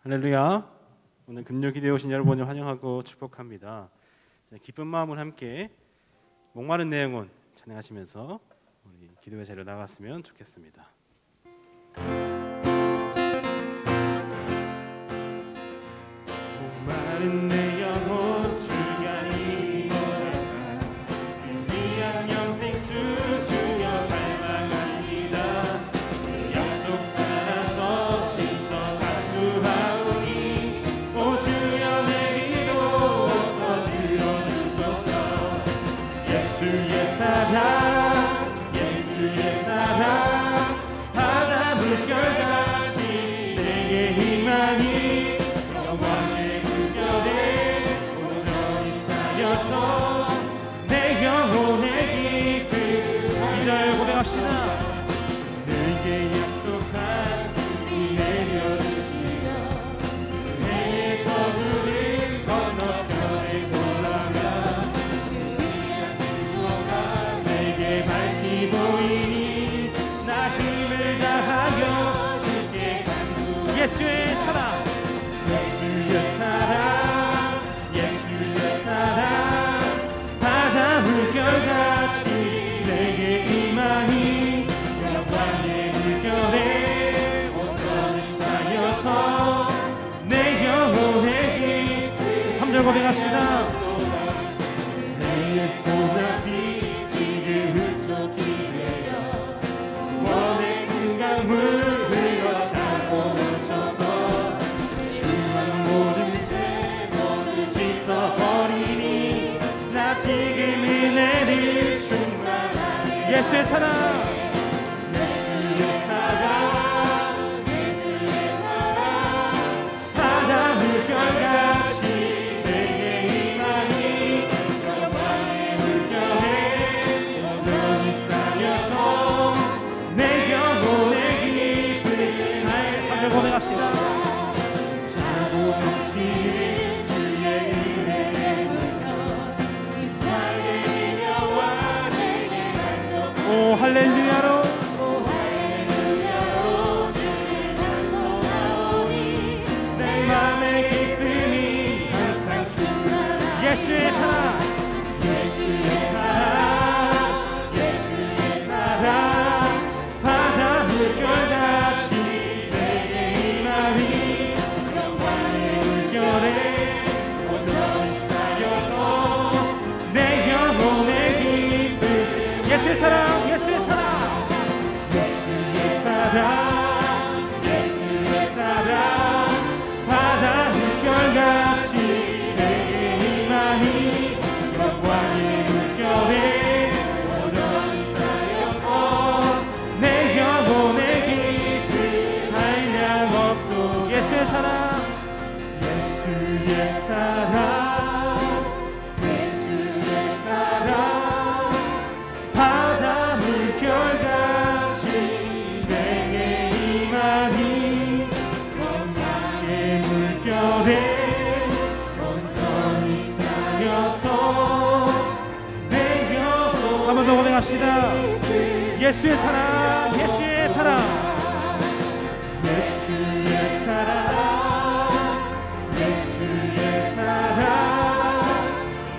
할렐루야. 오늘 금요기도에 오신 여러분을 환영하고 축복합니다. 기쁜 마음을 함께 목마른 내 영혼 찬양하시면서 우리 기도의 자리로 나갔으면 좋겠습니다. 목마른 내 영혼 주가 이리 원하나 그 귀한 영생 수 주여 갈망합니다. 그 약속 따라서 있어 간구하오니 오 주여 내 기도 어서 들어주소서. 예수의 사랑 예수의 사랑 바다 물결같이 내게 희망이 영원의 물결에 온전히 쌓여서 내 영혼의 기쁨 이절 고백합시다. 내게 약속한 분이 내려주시며 내 저들을 건너편에 올라가 귀한 증거가 내게 밝히 보이니 나 힘을 다하여 주께 간구. 예수의 사랑 예수의 사랑 예수의 사랑 바다 물결같이 내게 임하니 영광의 물결에 온전히 쌓여서 내 영혼의 기쁨. 3절 고백합시다. 내 손앞이 지금 흡족히 되어 원의 큰 강물 흘러차고 넘쳐서 주만 모든 죄 모두 씻어버리니 나 지금 은혜를 충만하네. 예수의 사랑 예수의 사랑 예수의 사랑 바다 물결같이 내게 임하니 영광의 물결에 온전히 쌓여서 내 영혼의 기쁨. 나의 삶을 고백합시다. 자고 넘치는 주의 은혜의 물결 이 자리에 이려와 내게 만족. 오 할렐루야로 오 할렐루야로 주를 찬송하오니 내 맘의 기쁨이 항상 충만하니. 예수의 사랑 예수의 사랑 예수의 사랑 바다 물결같이 내게 임하니 영광의 물결에 온전히 쌓여서 내 영혼의 기쁨. 예수의 사랑 예수의 사랑 예수의 사랑 예수의 사랑 바다 물결같이 내게 임하니 영광의 물결에 온전히 쌓여서 내 영혼의 기쁨 한량없도. 예수의 사랑 예수의 사랑 예수의 사랑 바다 물결같이 내게 임하니 영광의 물결에 온전히 쌓여서 내 영혼. 한 번 더 고백합시다. 예수의 사랑 예수의 사랑 예수의 사랑 예수의 사랑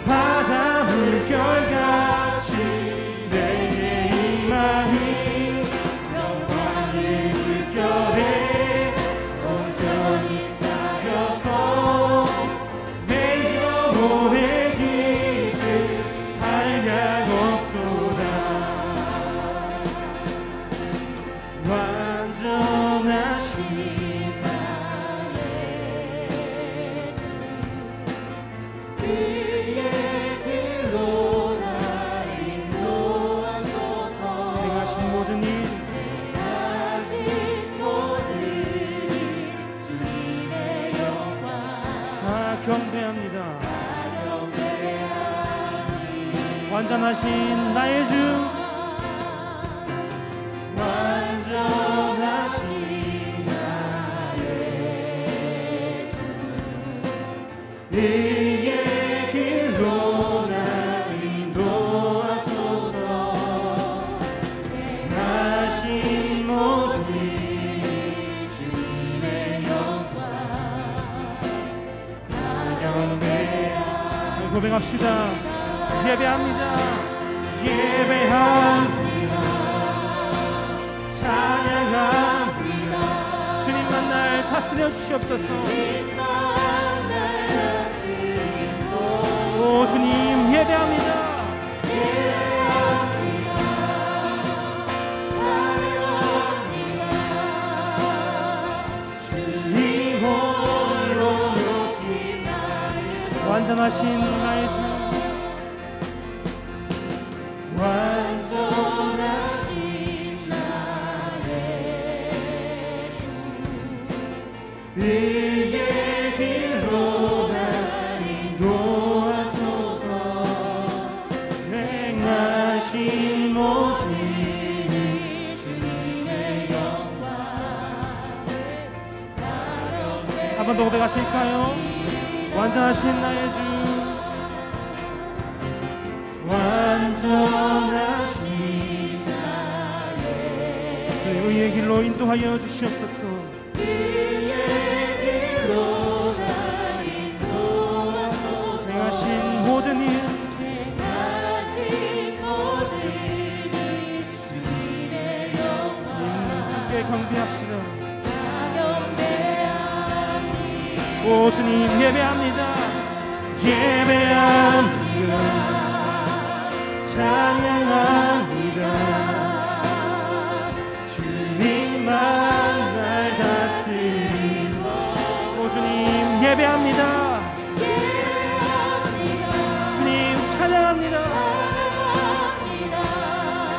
바다 물결같이 내게 임하니 영광의 물결에 온전히 쌓여서 내 영혼의 기쁨 한량없도다. 완전하신 나의 주 그의 길로 날 인도하소서. 행하신 모든 일 행하신 모든 일 주님의 영광 다 경배합니다. 완전하신 나의 주 완전하신 나의 주 의의 길로 날 인도하소서. 행하신 모든 일 주님의 영광 고백합시다. 예배합니다. 예배합니다. 찬양합니다. 주님만 날 다스려 주시옵소서. 오 주님 예배합니다. 완전하신 나의 주, 완전하신 나의 주, 의의 길로 날 인도하소서. 행하신 모든 주님의 영광. 한 번 더 고백하실까요? 완전하신 나의 주, 완전하신 나의 주, 의의 길로 인도하여 주시옵소서. 의의 길로 날 인도하소서. 행하신 모든 일, 행하신 모든 일 주님의 영광. 함께 경배합시다. 오 주님 예배합니다. 예배합니다. 찬양합니다. 주님만 날 다스리소. 오 주님 예배합니다. 주님 찬양합니다.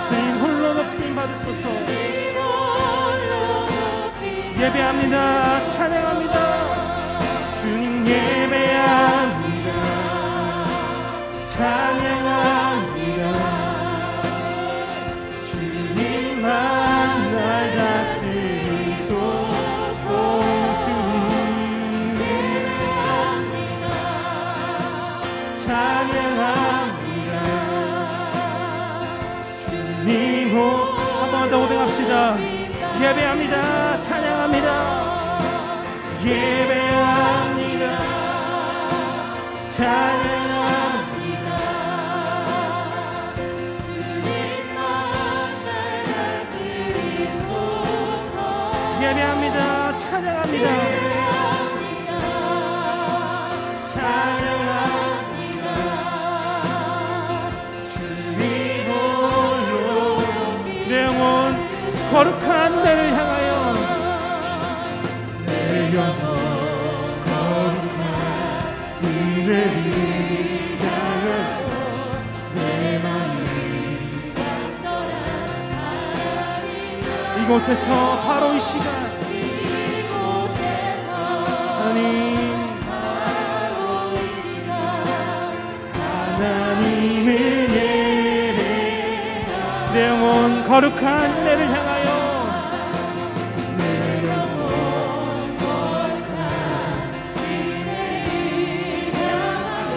주님 홀로 높임 받으소서. 예배합니다. 찬양합니다. 주님 예배합니다. 찬양합니다. 주님만 날 다스리소서. 주님 예배합니다. 찬양합니다. 주님 한 번 더 고백합시다. 예배합니다. 찬양합니다. 예배합니다. 찬양합니다. 주님만 날 다스리소서. 예배합니다. 찬양합니다. 찬양합니다. 주님 홀로 내 영혼 거룩한 은혜를 향하여, 내 영혼 거룩한 은혜를 향하여, 내 마음이 완전한 하나님. 이곳에서 바로 이 시간, 하나님 하나님을 예배하며 내 영혼 거룩한 은혜를 향하여, 내 영혼 거룩한 은혜를 향하여,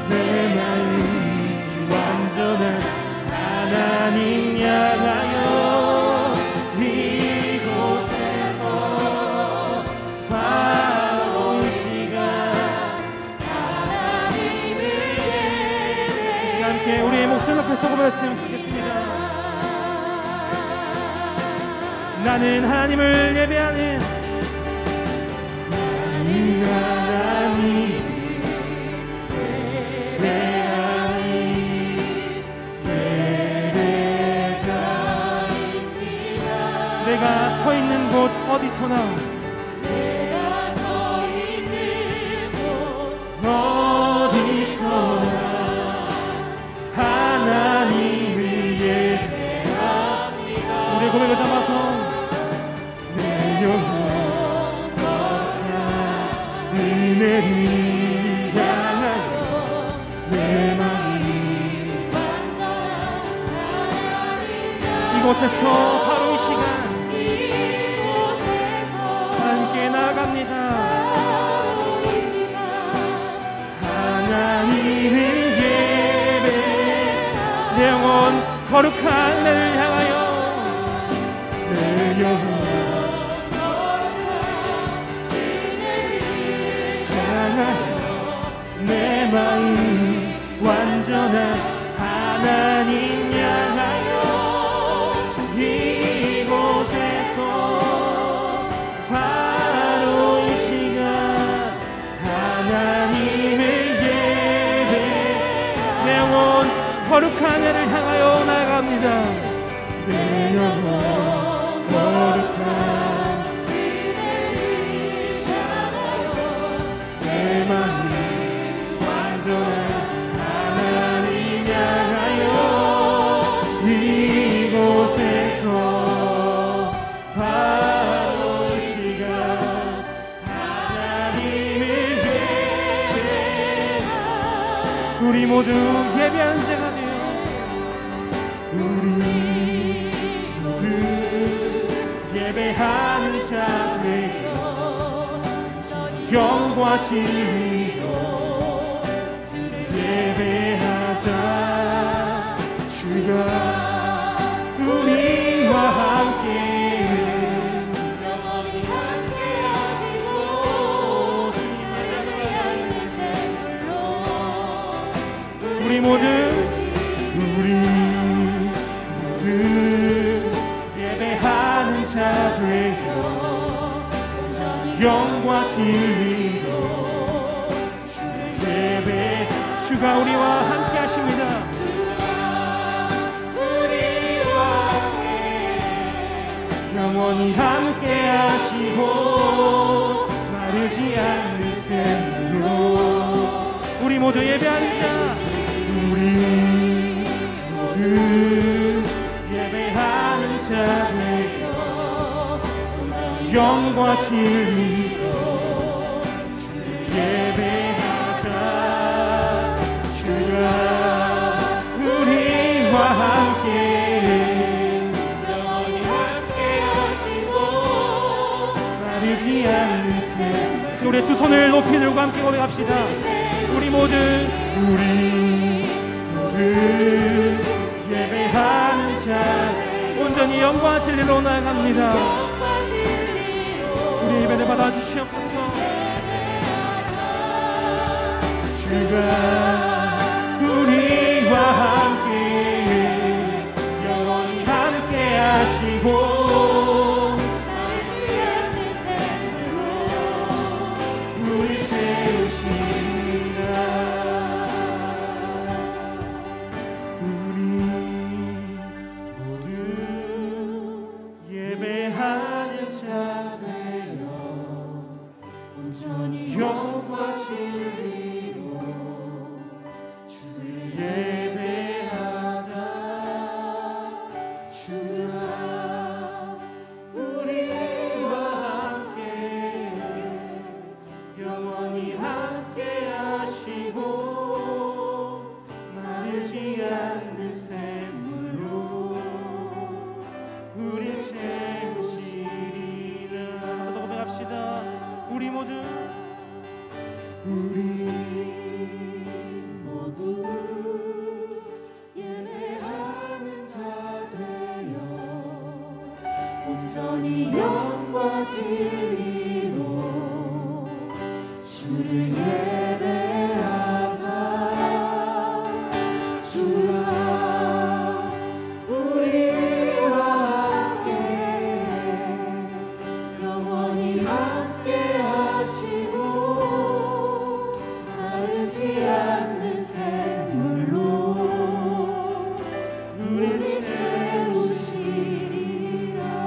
내 마음 완전한 하나님 향하여, 이곳에서 바로 이 시간 하나님을 예배하며, 이 시간 함께 우리의 목소리 높여서 고백했으면 좋겠습니다. 나는 하나님을 예배하는, 하나님 예배하는 예배자입니다. 내가 서 있는 곳 어디서나, 내가 서 있는 곳 어디서나 하나님을 예배합니다. 우리의 고백을 담아서 내 영혼 거룩한 은혜를 향하여, 내 마음이 완전한 하나님. 이곳에서 바로 이 시간 함께 나아갑니다. 하나님을 예배, 내 영혼 거룩한 은혜를 향하여, 내 영혼 거룩한 은혜를 향하여, 내 마음 완전한 하나님 향하여 이곳에서 바로 이 시간 하나님을 예배 내 영혼 거룩한 애를 향하여 나아갑니다. 내 영혼 거룩한 내 마음 완전한 하나님 향하여 이곳에서 바로 이 시간 하나님을 예배하라. 우리 모두 예배한 자가 되어 우리 모두 예배하는 자 되어 영과 진리로 예배하자. 주가 우리와 함께 영원히 함께하시고 우리 모두 예배하는 자 되어 영과 진리로 예배. 주가 우리와 함께 하십니다. 우리와 함께 영원히 함께 하시고 마르지 않는 샘으로 우리 모두 예배하는 자 우리 모두 예배하는 자 되어 영과 진리로 예배하자. 주가 우리와 함께 영원히 함께 하시고 마르지 않는 샘. 지금 우리 두 손을 높이 들고 함께 고백합시다. 우리 모두 예배하는 자 온전히 영과 진리로 나아갑니다. 우리 예배를 받아주시옵소서. 주가 우리와 함께 영원히 함께 하시고 마르지 않는 샘으로 우리 채우시리라. 우리 모두 예배하는 자 온전히 영과 진리로 주를 예배하자. 주가 우리와 함께 영원히 함께 하시고 마르지 않는 샘물로 우리 채우시리라. 또 고백합시다. 우리 모두 예배하는 자 되어 온전히 영과 진리로 주를 예배하자. 주가 우리와 함께 영원히 함께 하시고 마르지 않는 샘물로 우리를 채우시리라.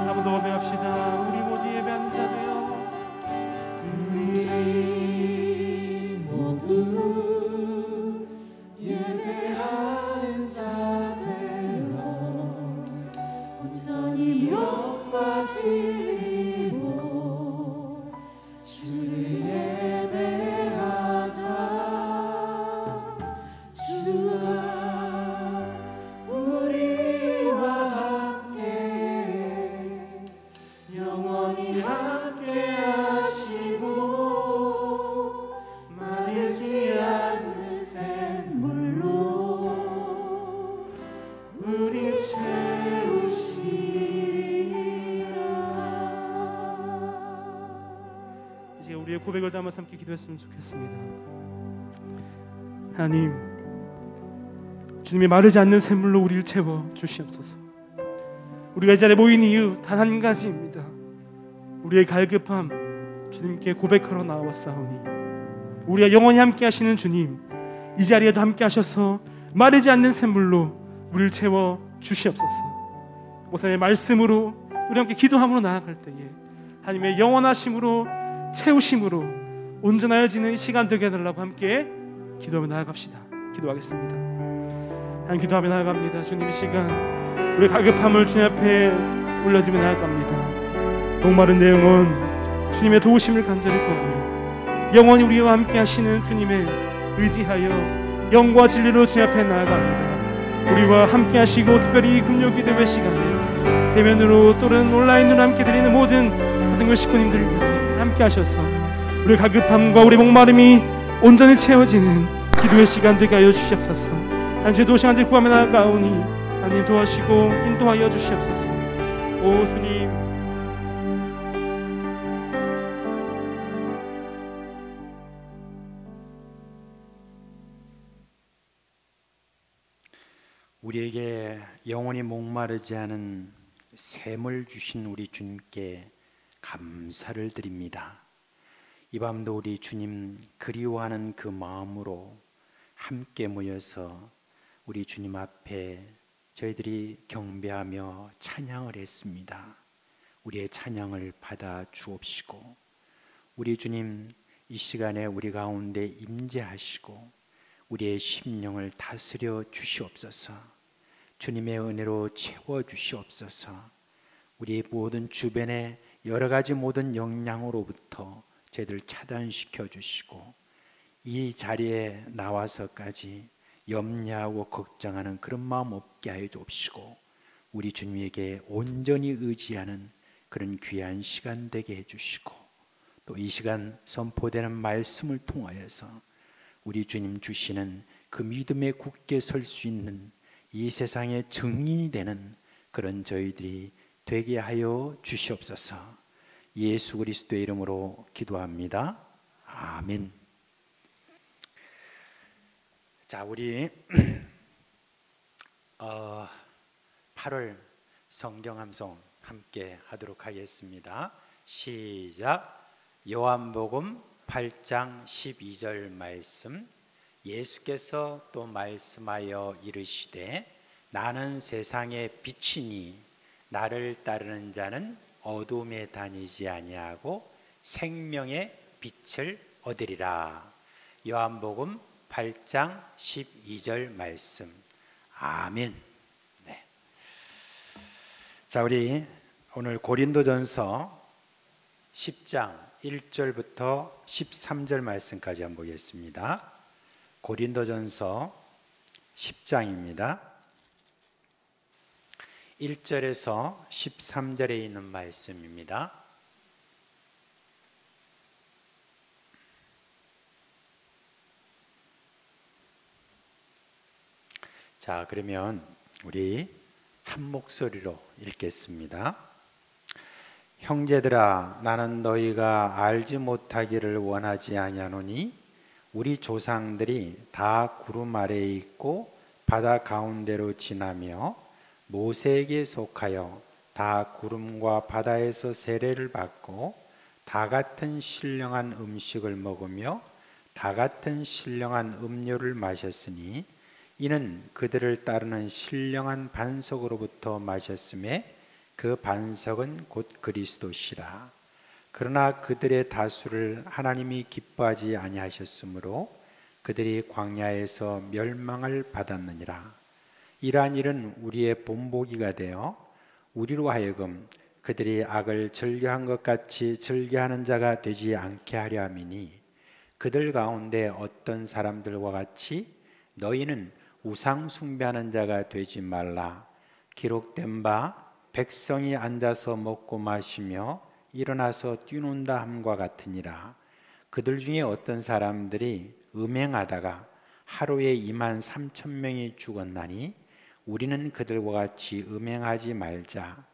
한 번 더 고백합시다. 우리 모두 예배하는 자 되어 우리 모두 예배하는 자 되어 온전히 영과 진리로 주를 예배하자. 주가 우리와 함께 영원히 함께 하시고 마르지 않는 샘물로 우리를 채우시리라. 이제 우리의 고백을 담아서 함께 기도했으면 좋겠습니다. 하나님, 주님의 마르지 않는 샘물로 우리를 채워 주시옵소서. 우리가 이 자리에 모인 이유 단 한 가지입니다. 우리의 갈급함 주님께 고백하러 나왔사오니 우리가 영원히 함께 하시는 주님, 이 자리에도 함께 하셔서 마르지 않는 샘물로 우리를 채워 주시옵소서. 목사님의 말씀으로 우리 함께 기도함으로 나아갈 때에 하나님의 영원하심으로 채우심으로 온전하여지는 시간 되게 해달라고 함께 기도하며 나아갑시다. 기도하겠습니다. 하나님, 기도하며 나아갑니다. 주님, 이 시간 우리의 갈급함을 주님 앞에 올려드리며 나아갑니다. 목마른 내 영혼 주님의 도우심을 간절히 구하며 영원히 우리와 함께 하시는 주님의 의지하여 영과 진리로 주님 앞에 나아갑니다. 우리와 함께 하시고 특별히 금요 기도회 시간에 대면으로 또는 온라인으로 함께 드리는 모든 가정교 식구님들 곁에 함께 하셔서 우리의 갈급함과 우리의 목마름이 온전히 채워지는 기도의 시간 되게 하여 주시옵소서. 하나님, 주의 도우심 간절히 구하며 나아가오니 하나님 도와주시고 인도하여 주시옵소서. 오 주님, 우리에게 영원히 목마르지 않은 샘을 주신 우리 주님께 감사를 드립니다. 이 밤도 우리 주님 그리워하는 그 마음으로 함께 모여서 우리 주님 앞에 저희들이 경배하며 찬양을 했습니다. 우리의 찬양을 받아 주옵시고 우리 주님 이 시간에 우리 가운데 임재하시고 우리의 심령을 다스려 주시옵소서. 주님의 은혜로 채워 주시옵소서. 우리 모든 주변의 여러 가지 모든 영향으로부터 저희들 차단시켜 주시고 이 자리에 나와서까지 염려하고 걱정하는 그런 마음 없게 하여 주옵시고 우리 주님에게 온전히 의지하는 그런 귀한 시간 되게 해주시고 또 이 시간 선포되는 말씀을 통하여서 우리 주님 주시는 그 믿음에 굳게 설 수 있는 이 세상의 증인이 되는 그런 저희들이 되게 하여 주시옵소서. 예수 그리스도의 이름으로 기도합니다. 아멘. 자, 우리 8월 성경 함송 함께 하도록 하겠습니다. 시작. 요한복음 8장 12절 말씀. 예수께서 또 말씀하여 이르시되 나는 세상의 빛이니 나를 따르는 자는 어둠에 다니지 아니하고 생명의 빛을 얻으리라. 요한복음 8장 12절 말씀. 아멘. 네. 자, 우리 오늘 고린도전서 10장 1절부터 13절 말씀까지 한번 보겠습니다. 고린도전서 10장입니다. 1절에서 13절에 있는 말씀입니다. 자, 그러면 우리 한 목소리로 읽겠습니다. 형제들아, 나는 너희가 알지 못하기를 원하지 아니하노니 우리 조상들이 다 구름 아래에 있고 바다 가운데로 지나며 모세에게 속하여 다 구름과 바다에서 세례를 받고 다 같은 신령한 음식을 먹으며 다 같은 신령한 음료를 마셨으니 이는 그들을 따르는 신령한 반석으로부터 마셨음에 그 반석은 곧 그리스도시라. 그러나 그들의 다수를 하나님이 기뻐하지 아니하셨으므로 그들이 광야에서 멸망을 받았느니라. 이러한 일은 우리의 본보기가 되어 우리로 하여금 그들이 악을 즐겨한 것 같이 즐겨하는 자가 되지 않게 하려 함이니 그들 가운데 어떤 사람들과 같이 너희는 우상 숭배하는 자가 되지 말라. 기록된 바 백성이 앉아서 먹고 마시며 일어나서 뛰논다 함과 같으니라. 그들 중에 어떤 사람들이 음행하다가 하루에 23,000명이 죽었나니 우리는 그들과 같이 음행하지 말자.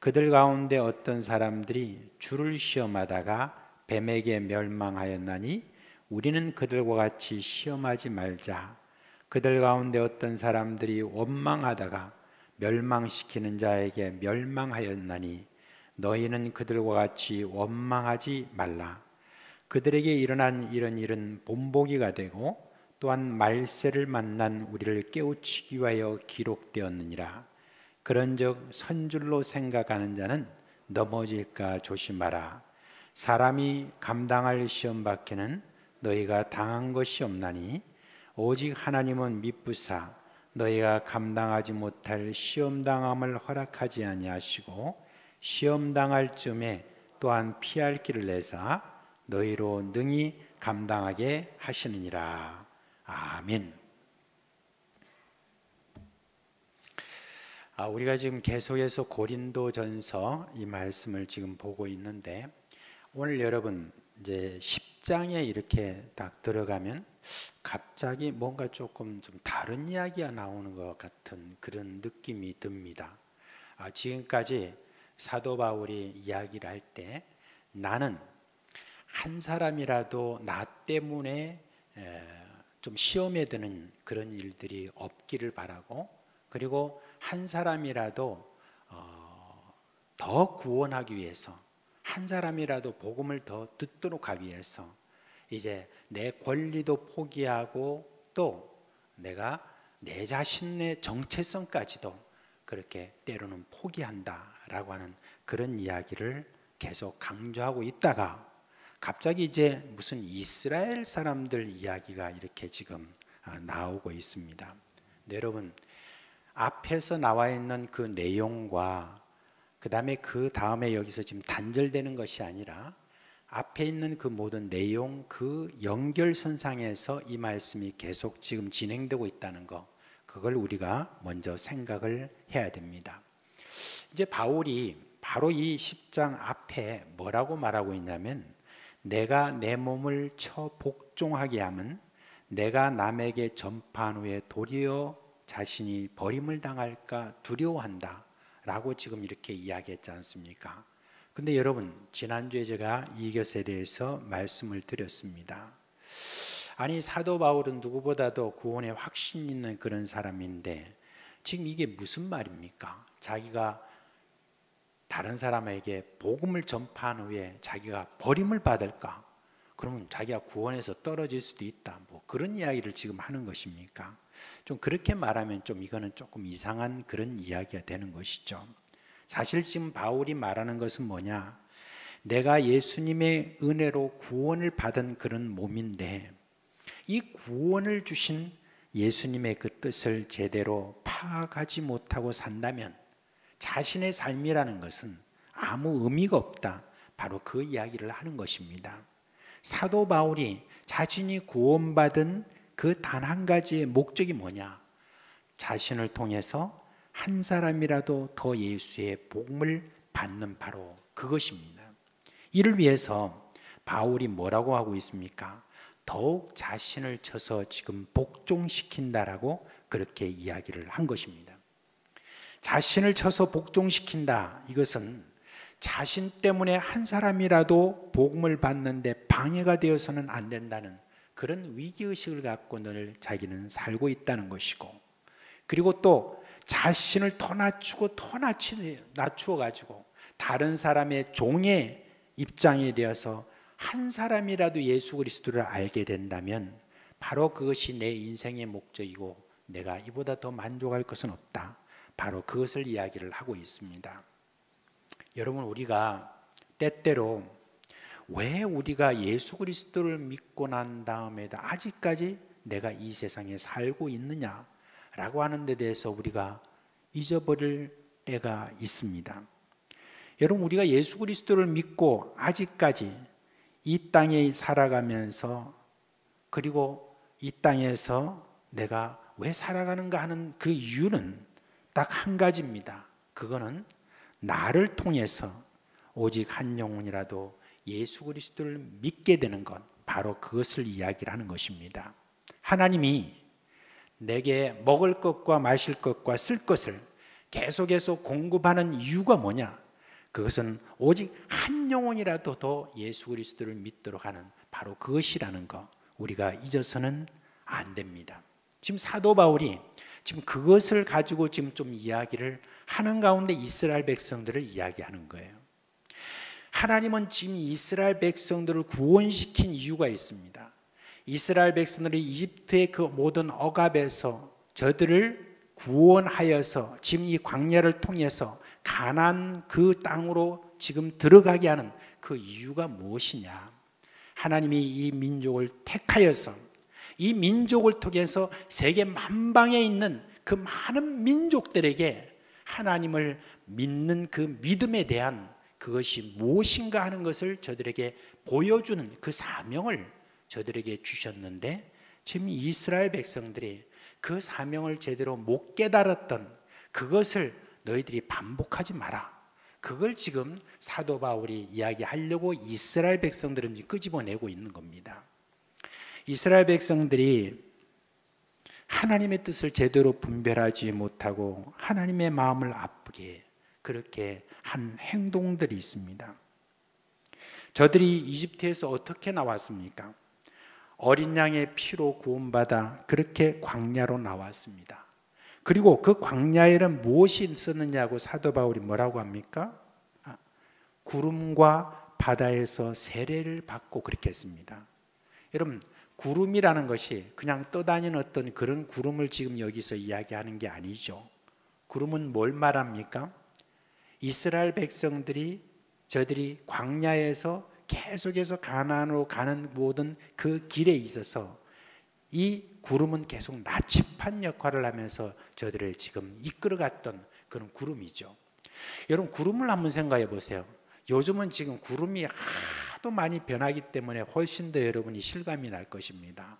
그들 가운데 어떤 사람들이 주를 시험하다가 뱀에게 멸망하였나니 우리는 그들과 같이 시험하지 말자. 그들 가운데 어떤 사람들이 원망하다가 멸망시키는 자에게 멸망하였나니 너희는 그들과 같이 원망하지 말라. 그들에게 일어난 이런 일은 본보기가 되고 또한 말세를 만난 우리를 깨우치기 위하여 기록되었느니라. 그런즉 선줄로 생각하는 자는 넘어질까 조심하라. 사람이 감당할 시험 밖에는 너희가 당한 것이 없나니 오직 하나님은 미쁘사 너희가 감당하지 못할 시험당함을 허락하지 아니하시고 시험당할 쯤에 또한 피할 길을 내사 너희로 능히 감당하게 하시느니라. 아멘. 우리가 지금 계속해서 고린도전서 이 말씀을 지금 보고 있는데, 오늘 여러분 이제 10장에 이렇게 딱 들어가면 갑자기 뭔가 조금 좀 다른 이야기가 나오는 것 같은 그런 느낌이 듭니다. 지금까지 사도 바울이 이야기를 할 때 나는 한 사람이라도 나 때문에 좀 시험에 드는 그런 일들이 없기를 바라고, 그리고 한 사람이라도 더 구원하기 위해서, 한 사람이라도 복음을 더 듣도록 하기 위해서 이제 내 권리도 포기하고 또 내가 내 자신의 정체성까지도 그렇게 때로는 포기한다라고 하는 그런 이야기를 계속 강조하고 있다가 갑자기 이제 무슨 이스라엘 사람들 이야기가 이렇게 지금 나오고 있습니다. 여러분, 앞에서 나와 있는 그 내용과 그 다음에 여기서 지금 단절되는 것이 아니라 앞에 있는 그 모든 내용, 그 연결선상에서 이 말씀이 계속 지금 진행되고 있다는 거, 그걸 우리가 먼저 생각을 해야 됩니다. 이제 바울이 바로 이 10장 앞에 뭐라고 말하고 있냐면, 내가 내 몸을 쳐 복종하게 함은 내가 남에게 전파한 후에 도리어 자신이 버림을 당할까 두려워한다 라고 지금 이렇게 이야기했지 않습니까? 근데 여러분, 지난주에 제가 이것에 대해서 말씀을 드렸습니다. 아니, 사도 바울은 누구보다도 구원에 확신 있는 그런 사람인데 지금 이게 무슨 말입니까? 자기가 다른 사람에게 복음을 전파한 후에 자기가 버림을 받을까? 그러면 자기가 구원에서 떨어질 수도 있다, 뭐 그런 이야기를 지금 하는 것입니까? 좀 그렇게 말하면 좀 이거는 조금 이상한 그런 이야기가 되는 것이죠. 사실 지금 바울이 말하는 것은 뭐냐? 내가 예수님의 은혜로 구원을 받은 그런 몸인데 이 구원을 주신 예수님의 그 뜻을 제대로 파악하지 못하고 산다면 자신의 삶이라는 것은 아무 의미가 없다, 바로 그 이야기를 하는 것입니다. 사도 바울이 자신이 구원받은 그 단 한 가지의 목적이 뭐냐? 자신을 통해서 한 사람이라도 더 예수의 복음을 받는 바로 그것입니다. 이를 위해서 바울이 뭐라고 하고 있습니까? 더욱 자신을 쳐서 지금 복종시킨다라고 그렇게 이야기를 한 것입니다. 자신을 쳐서 복종시킨다, 이것은 자신 때문에 한 사람이라도 복음을 받는데 방해가 되어서는 안 된다는 그런 위기의식을 갖고 늘 자기는 살고 있다는 것이고, 그리고 또 자신을 더 낮추고 더 낮추어가지고 다른 사람의 종의 입장에 되어서 한 사람이라도 예수 그리스도를 알게 된다면 바로 그것이 내 인생의 목적이고 내가 이보다 더 만족할 것은 없다, 바로 그것을 이야기를 하고 있습니다. 여러분, 우리가 때때로 왜 우리가 예수 그리스도를 믿고 난 다음에도 아직까지 내가 이 세상에 살고 있느냐라고 하는 데 대해서 우리가 잊어버릴 때가 있습니다. 여러분, 우리가 예수 그리스도를 믿고 아직까지 이 땅에 살아가면서, 그리고 이 땅에서 내가 왜 살아가는가 하는 그 이유는 딱 한 가지입니다. 그거는 나를 통해서 오직 한 영혼이라도 예수 그리스도를 믿게 되는 것, 바로 그것을 이야기를 하는 것입니다. 하나님이 내게 먹을 것과 마실 것과 쓸 것을 계속해서 공급하는 이유가 뭐냐? 그것은 오직 한 영혼이라도 더 예수 그리스도를 믿도록 하는 바로 그것이라는 것, 우리가 잊어서는 안 됩니다. 지금 사도 바울이 지금 그것을 가지고 지금 좀 이야기를 하는 가운데 이스라엘 백성들을 이야기하는 거예요. 하나님은 지금 이스라엘 백성들을 구원시킨 이유가 있습니다. 이스라엘 백성들이 이집트의 그 모든 억압에서 저들을 구원하여서 지금 이 광야를 통해서 가나안 그 땅으로 지금 들어가게 하는 그 이유가 무엇이냐? 하나님이 이 민족을 택하여서 이 민족을 통해서 세계 만방에 있는 그 많은 민족들에게 하나님을 믿는 그 믿음에 대한 그것이 무엇인가 하는 것을 저들에게 보여주는 그 사명을 저들에게 주셨는데, 지금 이스라엘 백성들이 그 사명을 제대로 못 깨달았던 그것을 너희들이 반복하지 마라. 그걸 지금 사도 바울이 이야기하려고 이스라엘 백성들은 끄집어내고 있는 겁니다. 이스라엘 백성들이 하나님의 뜻을 제대로 분별하지 못하고 하나님의 마음을 아프게 그렇게 한 행동들이 있습니다. 저들이 이집트에서 어떻게 나왔습니까? 어린 양의 피로 구원받아 그렇게 광야로 나왔습니다. 그리고 그 광야에는 무엇이 있었느냐고 사도 바울이 뭐라고 합니까? 구름과 바다에서 세례를 받고 그렇게 했습니다. 여러분, 구름이라는 것이 그냥 떠다니는 어떤 그런 구름을 지금 여기서 이야기하는 게 아니죠. 구름은 뭘 말합니까? 이스라엘 백성들이 저들이 광야에서 계속해서 가나안으로 가는 모든 그 길에 있어서 이 구름은 계속 나침반 역할을 하면서 저들을 지금 이끌어갔던 그런 구름이죠. 여러분, 구름을 한번 생각해 보세요. 요즘은 지금 구름이 하도 많이 변하기 때문에 훨씬 더 여러분이 실감이 날 것입니다.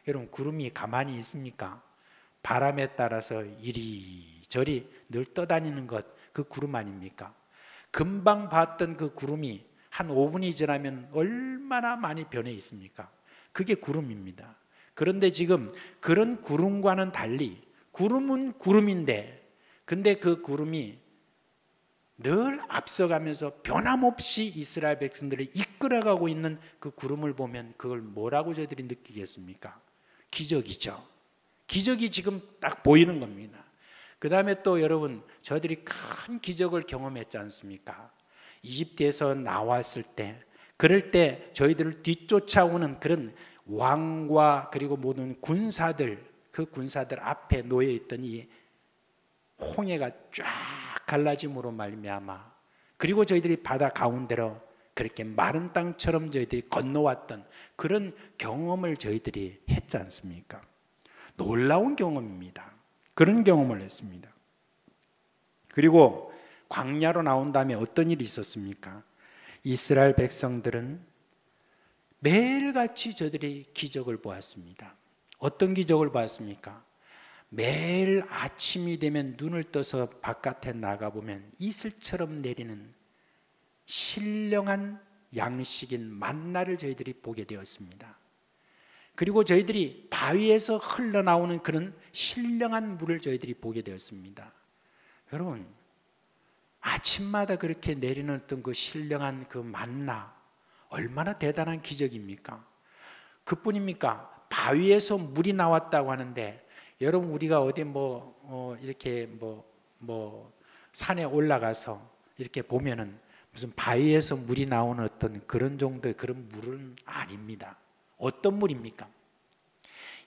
여러분, 구름이 가만히 있습니까? 바람에 따라서 이리저리 늘 떠다니는 것, 그 구름 아닙니까? 금방 봤던 그 구름이 한 5분이 지나면 얼마나 많이 변해 있습니까? 그게 구름입니다. 그런데 지금 그런 구름과는 달리, 구름은 구름인데 근데 그 구름이 늘 앞서가면서 변함없이 이스라엘 백성들을 이끌어가고 있는 그 구름을 보면 그걸 뭐라고 저희들이 느끼겠습니까? 기적이죠. 기적이 지금 딱 보이는 겁니다. 그 다음에 또 여러분, 저희들이 큰 기적을 경험했지 않습니까? 이집트에서 나왔을 때, 그럴 때 저희들을 뒤쫓아오는 그런 왕과 그리고 모든 군사들, 그 군사들 앞에 놓여 있던 이 홍해가 쫙 갈라짐으로 말미암아, 그리고 저희들이 바다 가운데로 그렇게 마른 땅처럼 저희들이 건너왔던 그런 경험을 저희들이 했지 않습니까? 놀라운 경험입니다. 그런 경험을 했습니다. 그리고 광야로 나온 다음에 어떤 일이 있었습니까? 이스라엘 백성들은 매일같이 저들이 기적을 보았습니다. 어떤 기적을 보았습니까? 매일 아침이 되면 눈을 떠서 바깥에 나가보면 이슬처럼 내리는 신령한 양식인 만나를 저희들이 보게 되었습니다. 그리고 저희들이 바위에서 흘러나오는 그런 신령한 물을 저희들이 보게 되었습니다. 여러분, 아침마다 그렇게 내리는 어떤 그 신령한 그 만나, 얼마나 대단한 기적입니까? 그뿐입니까? 바위에서 물이 나왔다고 하는데, 여러분, 우리가 어디 이렇게 산에 올라가서 이렇게 보면은 무슨 바위에서 물이 나오는 어떤 그런 정도의 그런 물은 아닙니다. 어떤 물입니까?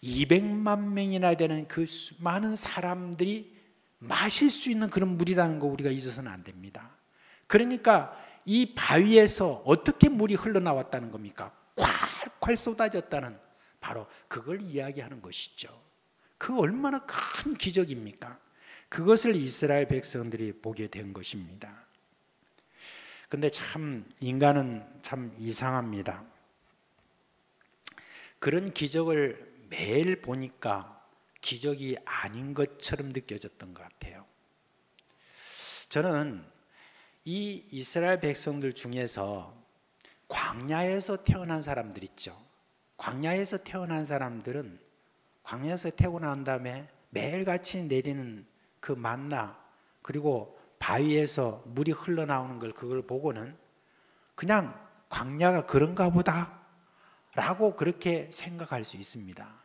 200만 명이나 되는 그 많은 사람들이 마실 수 있는 그런 물이라는 거 우리가 잊어서는 안 됩니다. 그러니까 이 바위에서 어떻게 물이 흘러나왔다는 겁니까? 콸콸 쏟아졌다는, 바로 그걸 이야기하는 것이죠. 그 얼마나 큰 기적입니까? 그것을 이스라엘 백성들이 보게 된 것입니다. 근데 참 인간은 참 이상합니다. 그런 기적을 매일 보니까 기적이 아닌 것처럼 느껴졌던 것 같아요. 저는 이 이스라엘 백성들 중에서 광야에서 태어난 사람들 있죠. 광야에서 태어난 사람들은 광야에서 태어난 다음에 매일같이 내리는 그 만나, 그리고 바위에서 물이 흘러나오는 걸, 그걸 보고는 그냥 광야가 그런가 보다 라고 그렇게 생각할 수 있습니다.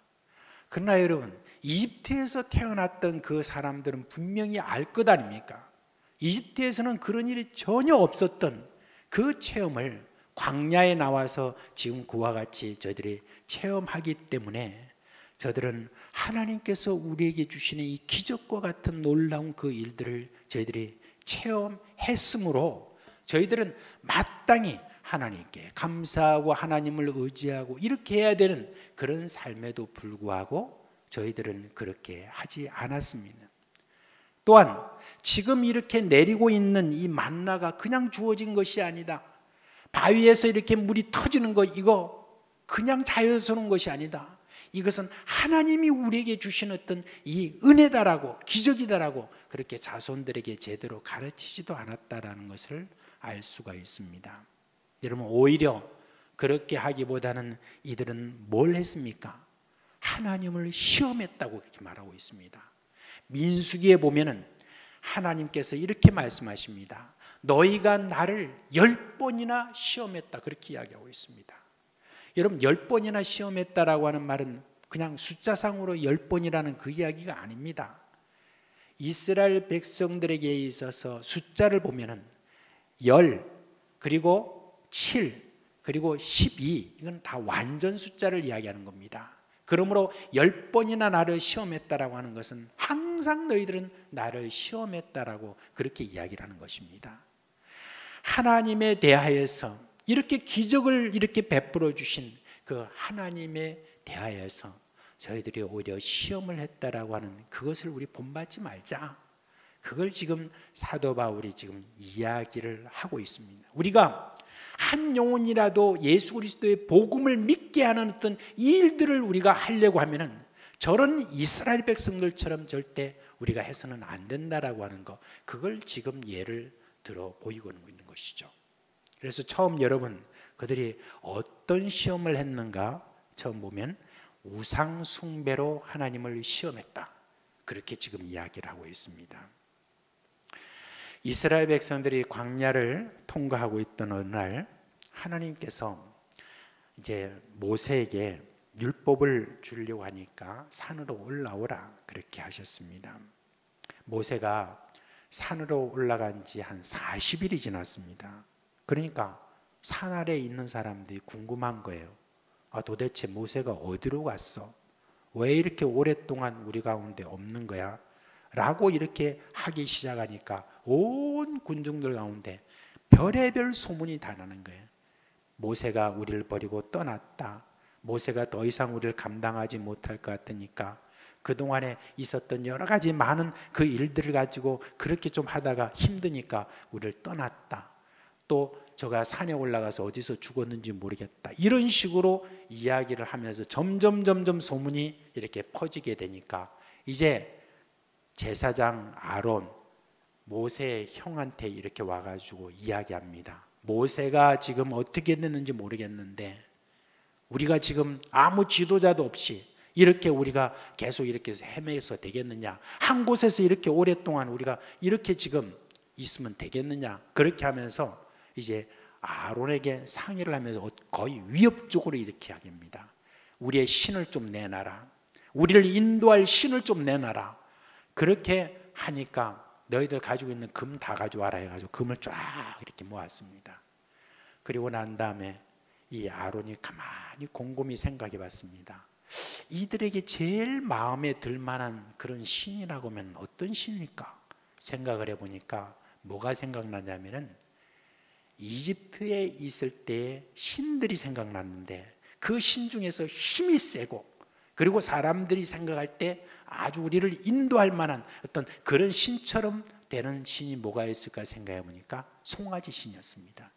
그러나 여러분, 이집트에서 태어났던 그 사람들은 분명히 알 것 아닙니까? 이집트에서는 그런 일이 전혀 없었던 그 체험을 광야에 나와서 지금 그와 같이 저희들이 체험하기 때문에 저들은 하나님께서 우리에게 주시는 이 기적과 같은 놀라운 그 일들을 저희들이 체험했으므로 저희들은 마땅히 하나님께 감사하고 하나님을 의지하고 이렇게 해야 되는 그런 삶에도 불구하고 저희들은 그렇게 하지 않았습니다. 또한 지금 이렇게 내리고 있는 이 만나가 그냥 주어진 것이 아니다. 바위에서 이렇게 물이 터지는 것, 이거 그냥 자연스러운 것이 아니다. 이것은 하나님이 우리에게 주신 어떤 이 은혜다라고, 기적이다라고 그렇게 자손들에게 제대로 가르치지도 않았다라는 것을 알 수가 있습니다. 여러분, 오히려 그렇게 하기보다는 이들은 뭘 했습니까? 하나님을 시험했다고 그렇게 말하고 있습니다. 민수기에 보면은 하나님께서 이렇게 말씀하십니다. 너희가 나를 10번이나 시험했다, 그렇게 이야기하고 있습니다. 여러분, 10번이나 시험했다라고 하는 말은 그냥 숫자상으로 10번이라는 그 이야기가 아닙니다. 이스라엘 백성들에게 있어서 숫자를 보면은 10, 그리고 7, 그리고 12, 이건 다 완전 숫자를 이야기하는 겁니다. 그러므로 10번이나 나를 시험했다라고 하는 것은 항상 너희들은 나를 시험했다라고 그렇게 이야기를 하는 것입니다. 하나님에 대하여서 이렇게 기적을 이렇게 베풀어 주신 그 하나님에 대하여서 저희들이 오히려 시험을 했다라고 하는 그것을 우리 본받지 말자. 그걸 지금 사도 바울이 지금 이야기를 하고 있습니다. 우리가 한 영혼이라도 예수 그리스도의 복음을 믿게 하는 어떤 일들을 우리가 하려고 하면은 저런 이스라엘 백성들처럼 절대 우리가 해서는 안 된다라고 하는 것, 그걸 지금 예를 들어 보이고 있는 것이죠. 그래서 처음 여러분, 그들이 어떤 시험을 했는가 처음 보면 우상 숭배로 하나님을 시험했다, 그렇게 지금 이야기를 하고 있습니다. 이스라엘 백성들이 광야를 통과하고 있던 어느 날 하나님께서 이제 모세에게 율법을 주려고 하니까 산으로 올라오라 그렇게 하셨습니다. 모세가 산으로 올라간 지 한 40일이 지났습니다. 그러니까 산 아래에 있는 사람들이 궁금한 거예요. 도대체 모세가 어디로 갔어? 왜 이렇게 오랫동안 우리 가운데 없는 거야? 라고 이렇게 하기 시작하니까 온 군중들 가운데 별의별 소문이 다 나는 거예요. 모세가 우리를 버리고 떠났다. 모세가 더 이상 우리를 감당하지 못할 것 같으니까 그동안에 있었던 여러 가지 많은 그 일들을 가지고 그렇게 좀 하다가 힘드니까 우리를 떠났다. 또 저가 산에 올라가서 어디서 죽었는지 모르겠다. 이런 식으로 이야기를 하면서 점점 소문이 이렇게 퍼지게 되니까 이제 제사장 아론, 모세의 형한테 이렇게 와가지고 이야기합니다. 모세가 지금 어떻게 됐는지 모르겠는데 우리가 지금 아무 지도자도 없이 이렇게 우리가 계속 이렇게 헤매서 되겠느냐? 한 곳에서 이렇게 오랫동안 우리가 이렇게 지금 있으면 되겠느냐? 그렇게 하면서 이제 아론에게 상의를 하면서 거의 위협적으로 이렇게 이야기합니다. 우리의 신을 좀 내놔라. 우리를 인도할 신을 좀 내놔라. 그렇게 하니까 너희들 가지고 있는 금 다 가져와라 해가지고 금을 쫙 이렇게 모았습니다. 그리고 난 다음에 이 아론이 가만히 곰곰이 생각해 봤습니다. 이들에게 제일 마음에 들 만한 그런 신이라고 하면 어떤 신일까? 생각을 해보니까 뭐가 생각나냐면은 이집트에 있을 때 신들이 생각났는데 그 신 중에서 힘이 세고 그리고 사람들이 생각할 때 아주 우리를 인도할 만한 어떤 그런 신처럼 되는 신이 뭐가 있을까 생각해 보니까 송아지 신이었습니다.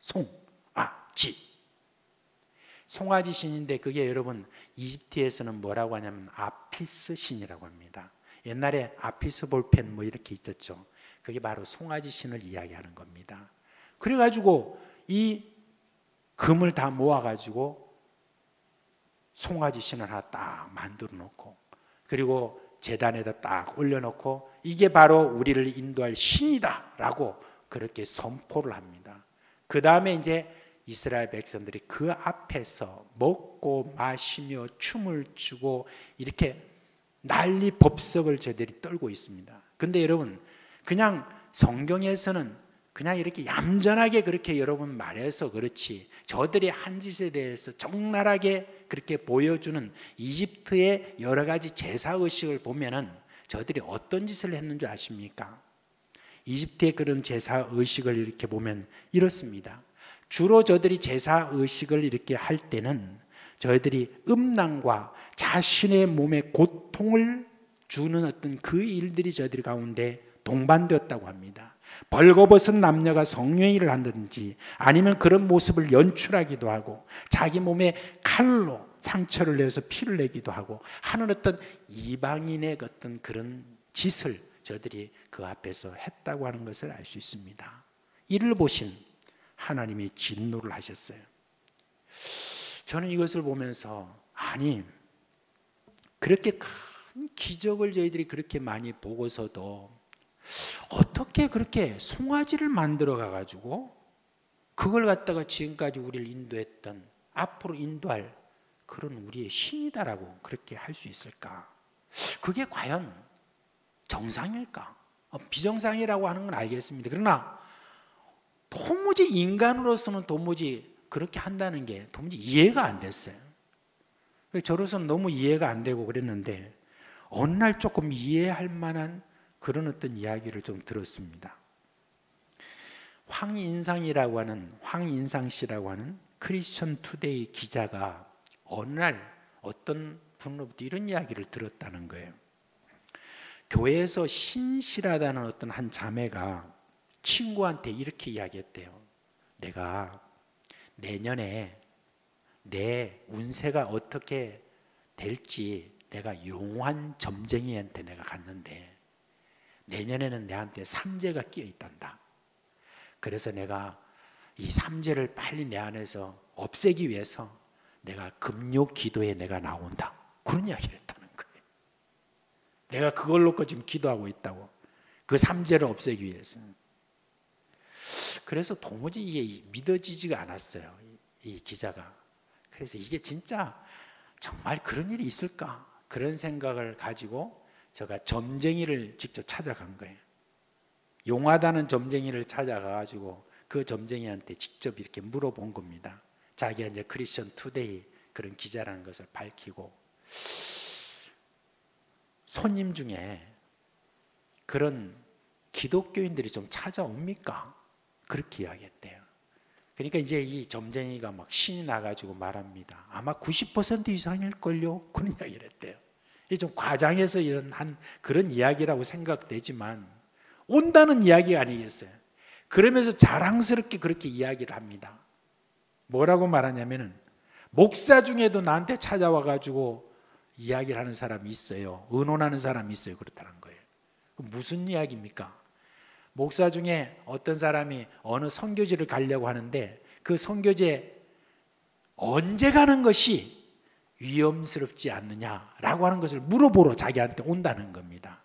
송아지 신인데 그게 여러분 이집트에서는 뭐라고 하냐면 아피스 신이라고 합니다. 옛날에 아피스 볼펜 뭐 이렇게 있었죠. 그게 바로 송아지 신을 이야기하는 겁니다. 그래가지고 이 금을 다 모아가지고 송아지 신을 하나 딱 만들어 놓고 그리고 제단에다 딱 올려놓고 이게 바로 우리를 인도할 신이다 라고 그렇게 선포를 합니다. 그 다음에 이제 이스라엘 백성들이 그 앞에서 먹고 마시며 춤을 추고 이렇게 난리 법석을 저들이 떨고 있습니다. 근데 여러분, 그냥 성경에서는 그냥 이렇게 얌전하게 그렇게 여러분 말해서 그렇지, 저들의 한 짓에 대해서 적나라하게 그렇게 보여주는 이집트의 여러 가지 제사의식을 보면은 저들이 어떤 짓을 했는 줄 아십니까? 이집트의 그런 제사의식을 이렇게 보면 이렇습니다. 주로 저들이 제사의식을 이렇게 할 때는 저희들이 음란과 자신의 몸에 고통을 주는 어떤 그 일들이 저희들 가운데 동반되었다고 합니다. 벌거벗은 남녀가 성행위를 한다든지 아니면 그런 모습을 연출하기도 하고 자기 몸에 칼로 상처를 내서 피를 내기도 하고 하는 어떤 이방인의 어떤 그런 짓을 저들이 그 앞에서 했다고 하는 것을 알 수 있습니다. 이를 보신 하나님이 진노를 하셨어요. 저는 이것을 보면서 아니, 그렇게 큰 기적을 저희들이 그렇게 많이 보고서도 어떻게 그렇게 송아지를 만들어 가가지고 그걸 갖다가 지금까지 우리를 인도했던, 앞으로 인도할 그런 우리의 신이다라고 그렇게 할 수 있을까? 그게 과연 정상일까? 비정상이라고 하는 건 알겠습니다. 그러나 도무지 인간으로서는 도무지 그렇게 한다는 게 도무지 이해가 안 됐어요. 저로서는 너무 이해가 안 되고 그랬는데 어느 날 조금 이해할 만한 그런 어떤 이야기를 좀 들었습니다. 황인상 씨라고 하는 크리스천 투데이 기자가 어느 날 어떤 분으로부터 이런 이야기를 들었다는 거예요. 교회에서 신실하다는 어떤 한 자매가 친구한테 이렇게 이야기했대요. 내가 내년에 내 운세가 어떻게 될지 내가 용한 점쟁이한테 내가 갔는데 내년에는 내한테 삼재가 끼어 있단다. 그래서 내가 이 삼재를 빨리 내 안에서 없애기 위해서 내가 금요 기도에 내가 나온다. 그런 이야기를 했다는 거예요. 내가 그걸 놓고 지금 기도하고 있다고. 그 삼재를 없애기 위해서. 그래서 도무지 이게 믿어지지가 않았어요. 이 기자가. 그래서 이게 진짜 정말 그런 일이 있을까? 그런 생각을 가지고 제가 점쟁이를 직접 찾아간 거예요. 용하다는 점쟁이를 찾아가가지고 그 점쟁이한테 직접 이렇게 물어본 겁니다. 자기가 이제 크리스천 투데이 그런 기자라는 것을 밝히고, 손님 중에 그런 기독교인들이 좀 찾아옵니까? 그렇게 이야기했대요. 그러니까 이제 이 점쟁이가 막 신이 나가지고 말합니다. 아마 90% 이상일걸요? 그런 이야기를 했대요. 이게 좀 과장해서 이런 그런 이야기라고 생각되지만 온다는 이야기가 아니겠어요? 그러면서 자랑스럽게 그렇게 이야기를 합니다. 뭐라고 말하냐면은 목사 중에도 나한테 찾아와가지고 이야기를 하는 사람이 있어요. 의논하는 사람이 있어요. 그렇다는 거예요. 무슨 이야기입니까? 목사 중에 어떤 사람이 어느 선교지를 가려고 하는데 그 선교지에 언제 가는 것이 위험스럽지 않느냐라고 하는 것을 물어보러 자기한테 온다는 겁니다.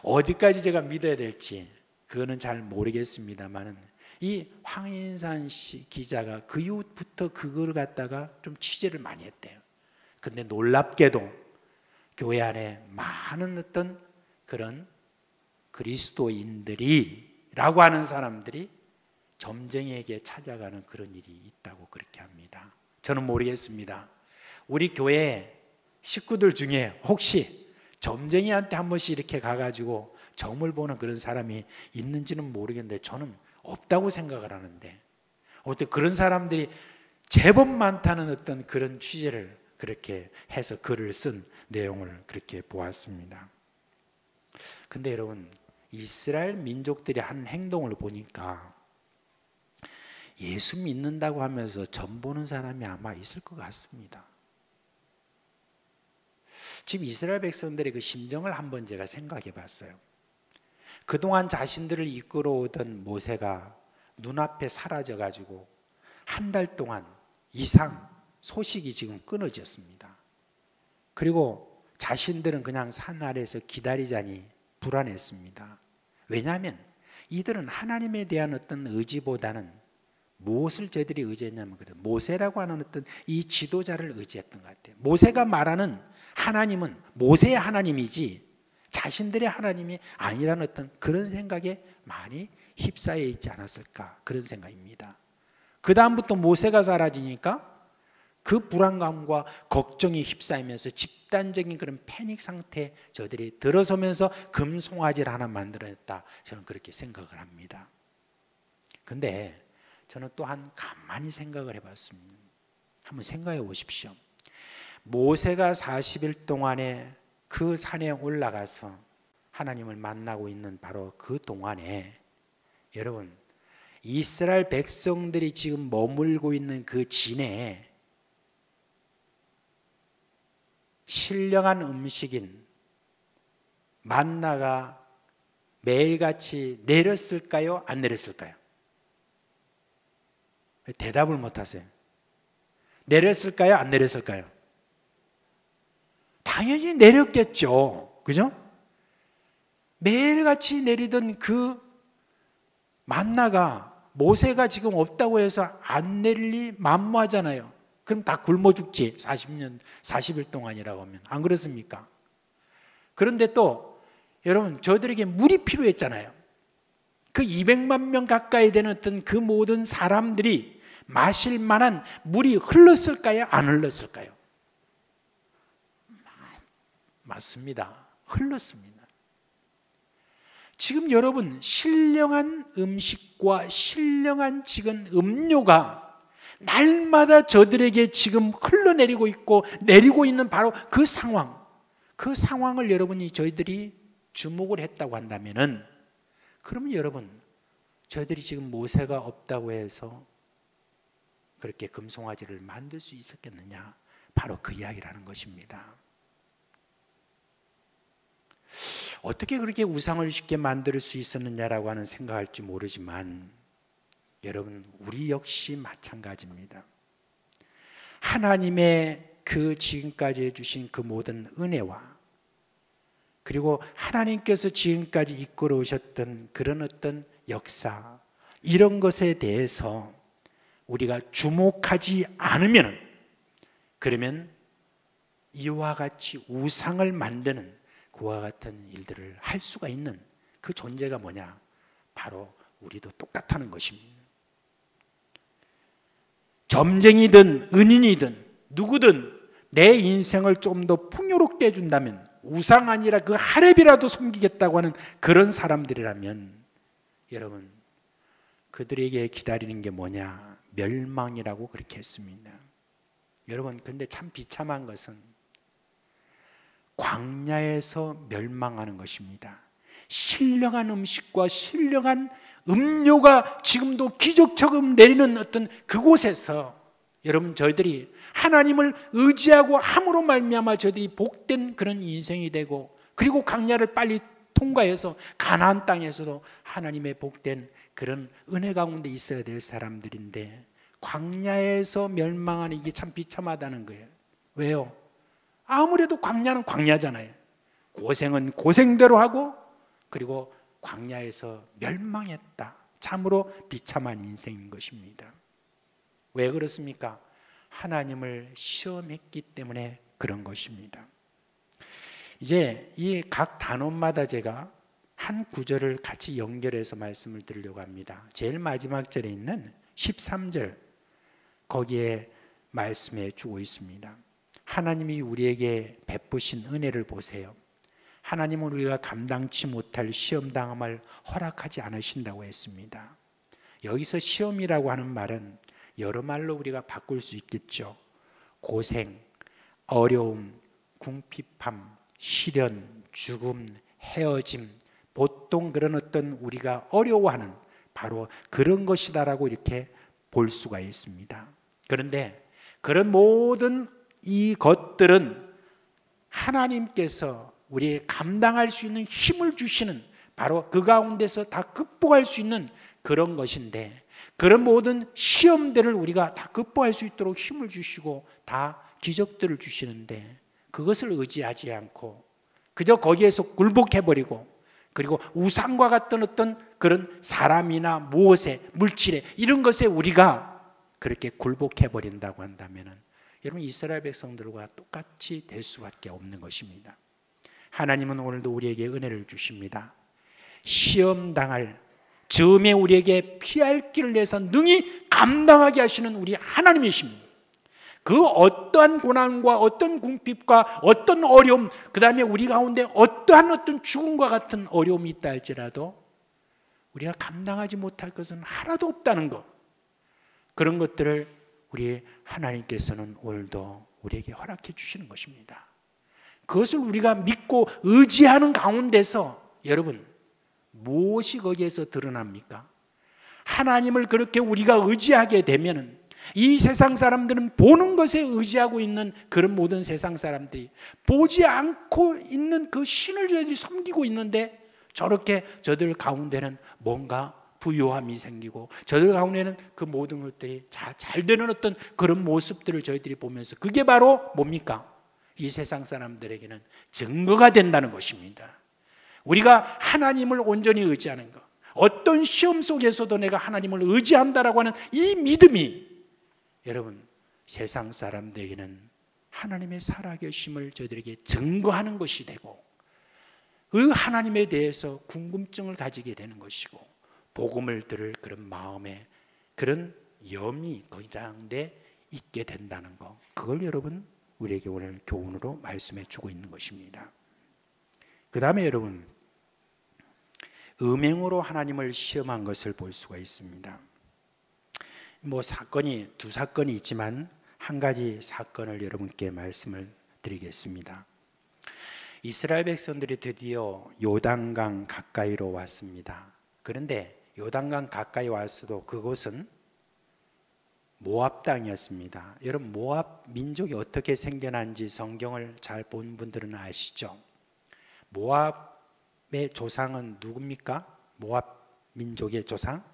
어디까지 제가 믿어야 될지 그거는 잘 모르겠습니다만은 이 황인산 씨 기자가 그 이후부터 그걸 갖다가 좀 취재를 많이 했대요. 근데 놀랍게도 교회 안에 많은 어떤 그런 그리스도인들이 라고 하는 사람들이 점쟁이에게 찾아가는 그런 일이 있다고 그렇게 합니다. 저는 모르겠습니다. 우리 교회 식구들 중에 혹시 점쟁이한테 한 번씩 이렇게 가가지고 점을 보는 그런 사람이 있는지는 모르겠는데 저는 없다고 생각을 하는데 어떻게 그런 사람들이 제법 많다는 어떤 그런 취재를 그렇게 해서 글을 쓴 내용을 그렇게 보았습니다. 근데 여러분, 이스라엘 민족들이 한 행동을 보니까 예수 믿는다고 하면서 점 보는 사람이 아마 있을 것 같습니다. 지금 이스라엘 백성들의 그 심정을 한번 제가 생각해 봤어요. 그동안 자신들을 이끌어오던 모세가 눈앞에 사라져 가지고 한 달 동안 이상 소식이 지금 끊어졌습니다. 그리고 자신들은 그냥 산 아래에서 기다리자니 불안했습니다. 왜냐하면 이들은 하나님에 대한 어떤 의지보다는 무엇을 저희들이 의지했냐면 모세라고 하는 어떤 이 지도자를 의지했던 것 같아요. 모세가 말하는 하나님은 모세의 하나님이지 자신들의 하나님이 아니라는 어떤 그런 생각에 많이 휩싸여 있지 않았을까, 그런 생각입니다. 그 다음부터 모세가 사라지니까 그 불안감과 걱정이 휩싸이면서 집단적인 그런 패닉 상태에 저들이 들어서면서 금송아지를 하나 만들어냈다, 저는 그렇게 생각을 합니다. 근데 저는 또한 가만히 생각을 해봤습니다. 한번 생각해 보십시오. 모세가 40일 동안에 그 산에 올라가서 하나님을 만나고 있는 바로 그 동안에 여러분, 이스라엘 백성들이 지금 머물고 있는 그 진에 신령한 음식인 만나가 매일같이 내렸을까요? 안 내렸을까요? 대답을 못 하세요. 내렸을까요? 안 내렸을까요? 당연히 내렸겠죠. 그죠? 매일같이 내리던 그 만나가 모세가 지금 없다고 해서 안 내릴 리 만무하잖아요. 그럼 다 굶어 죽지. 40일 동안이라고 하면. 안 그렇습니까? 그런데 또 여러분, 저들에게 물이 필요했잖아요. 그 200만 명 가까이 되는 어떤 그 모든 사람들이 마실 만한 물이 흘렀을까요? 안 흘렀을까요? 맞습니다. 흘렀습니다. 지금 여러분, 신령한 음식과 신령한 지금 음료가 날마다 저들에게 지금 흘러내리고 있고 내리고 있는 바로 그 상황을 여러분이 저희들이 주목을 했다고 한다면은, 그러면 여러분, 저희들이 지금 모세가 없다고 해서 그렇게 금송아지를 만들 수 있었겠느냐, 바로 그 이야기라는 것입니다. 어떻게 그렇게 우상을 쉽게 만들 수 있었느냐라고 하는 생각할지 모르지만 여러분, 우리 역시 마찬가지입니다. 하나님의 그 지금까지 해주신 그 모든 은혜와 그리고 하나님께서 지금까지 이끌어 오셨던 그런 어떤 역사, 이런 것에 대해서 우리가 주목하지 않으면, 그러면 이와 같이 우상을 만드는 그와 같은 일들을 할 수가 있는 그 존재가 뭐냐? 바로 우리도 똑같다는 것입니다. 점쟁이든 은인이든 누구든 내 인생을 좀 더 풍요롭게 해준다면, 우상 아니라 그 하렙이라도 섬기겠다고 하는 그런 사람들이라면 여러분, 그들에게 기다리는 게 뭐냐? 멸망이라고 그렇게 했습니다. 여러분, 근데 참 비참한 것은 광야에서 멸망하는 것입니다. 신령한 음식과 신령한 음료가 지금도 기적처럼 내리는 어떤 그곳에서 여러분, 저희들이 하나님을 의지하고 함으로 말미암아 저희들이 복된 그런 인생이 되고, 그리고 광야를 빨리 통과해서 가나안 땅에서도 하나님의 복된 그런 은혜 가운데 있어야 될 사람들인데, 광야에서 멸망하는 이게 참 비참하다는 거예요. 왜요? 아무래도 광야는 광야잖아요. 고생은 고생대로 하고, 그리고 광야에서 멸망했다. 참으로 비참한 인생인 것입니다. 왜 그렇습니까? 하나님을 시험했기 때문에 그런 것입니다. 이제 이 각 단원마다 제가 한 구절을 같이 연결해서 말씀을 드리려고 합니다. 제일 마지막 절에 있는 13절, 거기에 말씀해 주고 있습니다. 하나님이 우리에게 베푸신 은혜를 보세요. 하나님은 우리가 감당치 못할 시험당함을 허락하지 않으신다고 했습니다. 여기서 시험이라고 하는 말은 여러 말로 우리가 바꿀 수 있겠죠. 고생, 어려움, 궁핍함, 시련, 죽음, 헤어짐, 보통 그런 어떤 우리가 어려워하는 바로 그런 것이다라고 이렇게 볼 수가 있습니다. 그런데 그런 모든 이 것들은 하나님께서 우리의 감당할 수 있는 힘을 주시는, 바로 그 가운데서 다 극복할 수 있는 그런 것인데, 그런 모든 시험들을 우리가 다 극복할 수 있도록 힘을 주시고 다 기적들을 주시는데, 그것을 의지하지 않고 그저 거기에서 굴복해버리고, 그리고 우상과 같은 어떤 그런 사람이나 무엇에, 물질에, 이런 것에 우리가 그렇게 굴복해버린다고 한다면 여러분 이스라엘 백성들과 똑같이 될 수밖에 없는 것입니다. 하나님은 오늘도 우리에게 은혜를 주십니다. 시험당할 즈음에 우리에게 피할 길을 내서 능히 감당하게 하시는 우리 하나님이십니다. 그 어떠한 고난과 어떤 궁핍과 어떤 어려움, 그 다음에 우리 가운데 어떤 죽음과 같은 어려움이 있다 할지라도 우리가 감당하지 못할 것은 하나도 없다는 것, 그런 것들을 우리 하나님께서는 오늘도 우리에게 허락해 주시는 것입니다. 그것을 우리가 믿고 의지하는 가운데서 여러분 무엇이 거기에서 드러납니까? 하나님을 그렇게 우리가 의지하게 되면은 이 세상 사람들은 보는 것에 의지하고 있는 그런 모든 세상 사람들이 보지 않고 있는 그 신을 저희들이 섬기고 있는데 저렇게 저들 가운데는 뭔가 부요함이 생기고 저들 가운데는 그 모든 것들이 잘 되는 어떤 그런 모습들을 저희들이 보면서 그게 바로 뭡니까? 이 세상 사람들에게는 증거가 된다는 것입니다. 우리가 하나님을 온전히 의지하는 것, 어떤 시험 속에서도 내가 하나님을 의지한다라고 하는 이 믿음이 여러분 세상 사람들에게는 하나님의 살아계심을 저희들에게 증거하는 것이 되고 그 하나님에 대해서 궁금증을 가지게 되는 것이고 복음을 들을 그런 마음에 그런 염이 거기 가운데 있게 된다는 것, 그걸 여러분 우리에게 오늘 교훈으로 말씀해 주고 있는 것입니다. 그 다음에 여러분 음행으로 하나님을 시험한 것을 볼 수가 있습니다. 사건이 두 사건이 있지만 한 가지 사건을 여러분께 말씀을 드리겠습니다. 이스라엘 백성들이 드디어 요단강 가까이로 왔습니다. 그런데 요단강 가까이 왔어도 그곳은 모압 땅이었습니다. 여러분 모압 민족이 어떻게 생겨난지 성경을 잘 본 분들은 아시죠? 모압의 조상은 누굽니까? 모압 민족의 조상?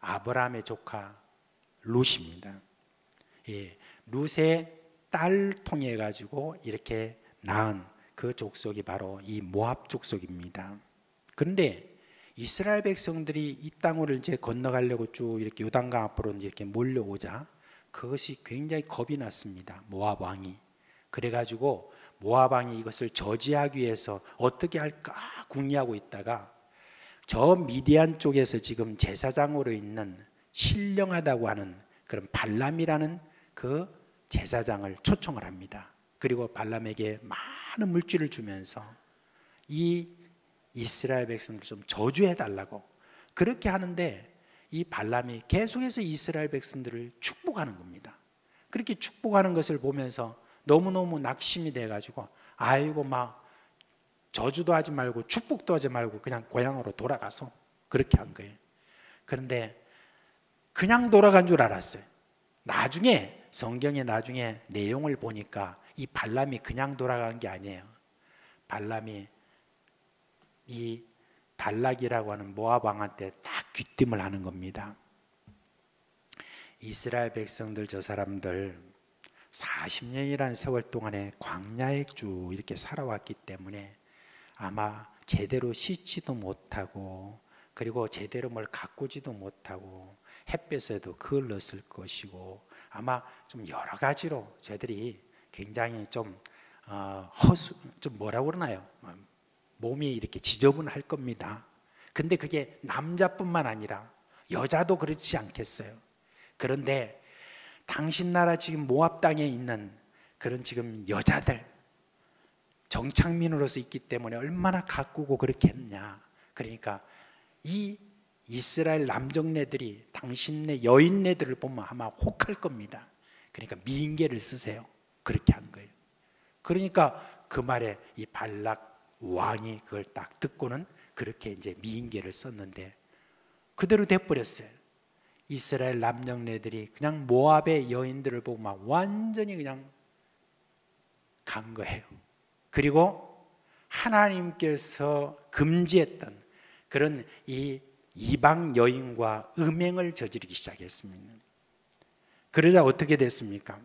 아브라함의 조카 룻입니다. 룻의 딸 통해 가지고 이렇게 낳은 그 족속이 바로 이 모압 족속입니다. 그런데 이스라엘 백성들이 이 땅을 이제 건너가려고 쭉 이렇게 요단강 앞으로 이렇게 몰려오자 그것이 굉장히 겁이 났습니다. 모압 왕이. 그래가지고 모압 왕이 이것을 저지하기 위해서 어떻게 할까 궁리하고 있다가 저 미디안 쪽에서 지금 제사장으로 있는 신령하다고 하는 그런 발람이라는 그 제사장을 초청을 합니다. 그리고 발람에게 많은 물질을 주면서 이 이스라엘 백성들 좀 저주해 달라고 그렇게 하는데 이 발람이 계속해서 이스라엘 백성들을 축복하는 겁니다. 그렇게 축복하는 것을 보면서 너무너무 낙심이 돼가지고 아이고 막 저주도 하지 말고 축복도 하지 말고 그냥 고향으로 돌아가서 그렇게 한 거예요. 그런데 그냥 돌아간 줄 알았어요. 나중에 성경의 나중에 내용을 보니까 이 발람이 그냥 돌아간 게 아니에요. 발람이 이 발락이라고 하는 모압 왕한테 딱 귀띔을 하는 겁니다. 이스라엘 백성들 저 사람들 40년이라는 세월 동안에 광야에 쭉 이렇게 살아왔기 때문에 아마 제대로 씻지도 못하고 그리고 제대로 뭘 가꾸지도 못하고 햇볕에도 그을렀을 것이고 아마 좀 여러 가지로 저들이 굉장히 좀 뭐라고 그러나요? 몸이 이렇게 지저분할 겁니다. 근데 그게 남자뿐만 아니라 여자도 그렇지 않겠어요? 그런데 당신 나라 지금 모압 땅에 있는 그런 지금 여자들 정착민으로서 있기 때문에 얼마나 가꾸고 그렇게 했냐. 그러니까 이 이스라엘 남정네들이 당신네 여인네들을 보면 아마 혹할 겁니다. 그러니까 미인계를 쓰세요. 그렇게 한 거예요. 그러니까 그 말에 이 발락 왕이 그걸 딱 듣고는 그렇게 이제 미인계를 썼는데 그대로 돼버렸어요. 이스라엘 남정네들이 그냥 모압의 여인들을 보고 막 완전히 그냥 간 거예요. 그리고 하나님께서 금지했던 그런 이 이방 여인과 음행을 저지르기 시작했습니다. 그러자 어떻게 됐습니까?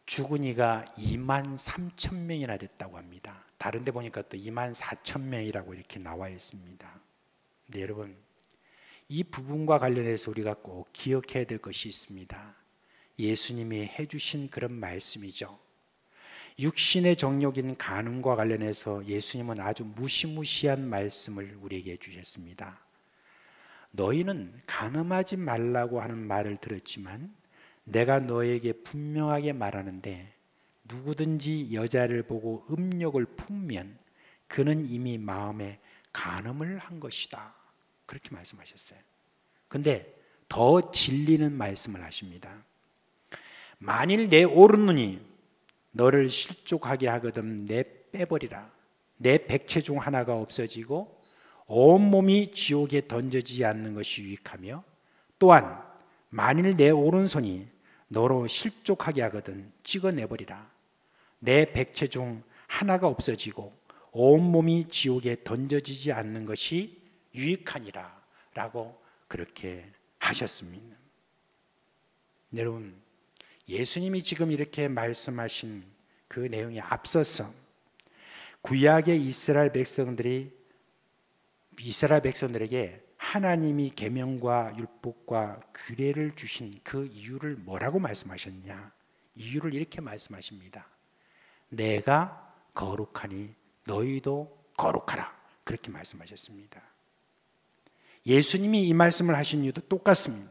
죽은 이가 23,000명이나 됐다고 합니다. 다른 데 보니까 또 24,000명이라고 이렇게 나와 있습니다. 근데 여러분 이 부분과 관련해서 우리가 꼭 기억해야 될 것이 있습니다. 예수님이 해주신 그런 말씀이죠. 육신의 정욕인 간음과 관련해서 예수님은 아주 무시무시한 말씀을 우리에게 주셨습니다. 너희는 간음하지 말라고 하는 말을 들었지만 내가 너에게 분명하게 말하는데 누구든지 여자를 보고 음욕을 품으면 그는 이미 마음에 간음을 한 것이다. 그렇게 말씀하셨어요. 근데 더 진리는 말씀을 하십니다. 만일 내 오른눈이 너를 실족하게 하거든 내 빼버리라. 내 백체 중 하나가 없어지고 온몸이 지옥에 던져지지 않는 것이 유익하며 또한 만일 내 오른손이 너로 실족하게 하거든 찍어내버리라. 내 백체 중 하나가 없어지고 온몸이 지옥에 던져지지 않는 것이 유익하니라 라고 그렇게 하셨습니다. 여러분, 예수님이 지금 이렇게 말씀하신 그 내용에 앞서서 구약의 이스라엘 백성들에게 하나님이 계명과 율법과 규례를 주신 그 이유를 뭐라고 말씀하셨냐? 이유를 이렇게 말씀하십니다. 내가 거룩하니 너희도 거룩하라. 그렇게 말씀하셨습니다. 예수님이 이 말씀을 하신 이유도 똑같습니다.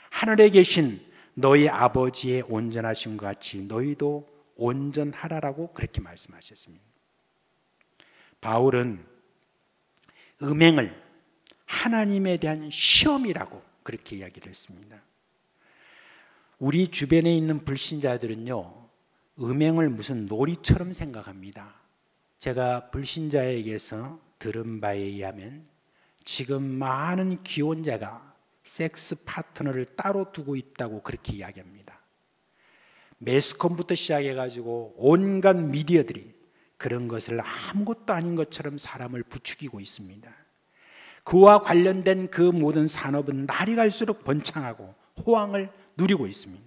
하늘에 계신 너희 아버지의 온전하신 것 같이 너희도 온전하라라고 그렇게 말씀하셨습니다. 바울은 음행을 하나님에 대한 시험이라고 그렇게 이야기를 했습니다. 우리 주변에 있는 불신자들은요, 음행을 무슨 놀이처럼 생각합니다. 제가 불신자에게서 들은 바에 의하면 지금 많은 기혼자가 섹스 파트너를 따로 두고 있다고 그렇게 이야기합니다. 매스컴부터 시작해가지고 온갖 미디어들이 그런 것을 아무것도 아닌 것처럼 사람을 부추기고 있습니다. 그와 관련된 그 모든 산업은 날이 갈수록 번창하고 호황을 누리고 있습니다.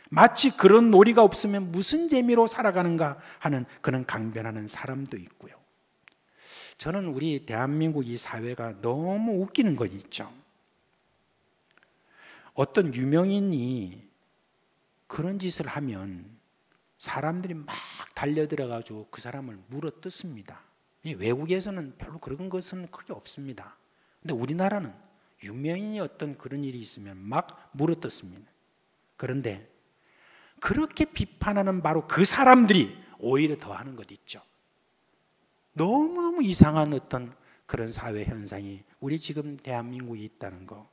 마치 그런 놀이가 없으면 무슨 재미로 살아가는가 하는 그런 강변하는 사람도 있고요. 저는 우리 대한민국 이 사회가 너무 웃기는 것 있죠. 어떤 유명인이 그런 짓을 하면 사람들이 막 달려들어가지고 그 사람을 물어뜯습니다. 외국에서는 별로 그런 것은 크게 없습니다. 근데 우리나라는 유명인이 어떤 그런 일이 있으면 막 물어뜯습니다. 그런데 그렇게 비판하는 바로 그 사람들이 오히려 더 하는 것 있죠. 너무너무 이상한 어떤 그런 사회 현상이 우리 지금 대한민국에 있다는 거.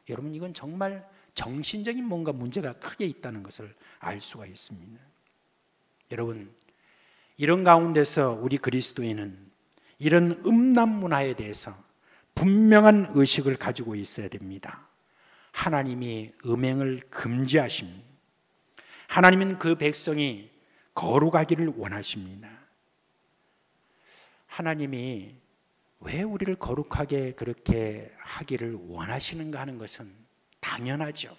여러분, 이건 정말 정신적인 뭔가 문제가 크게 있다는 것을 알 수가 있습니다. 여러분, 이런 가운데서 우리 그리스도인은 이런 음란 문화에 대해서 분명한 의식을 가지고 있어야 됩니다. 하나님이 음행을 금지하십니다. 하나님은 그 백성이 거룩하기를 원하십니다. 하나님이 왜 우리를 거룩하게 그렇게 하기를 원하시는가 하는 것은 당연하죠.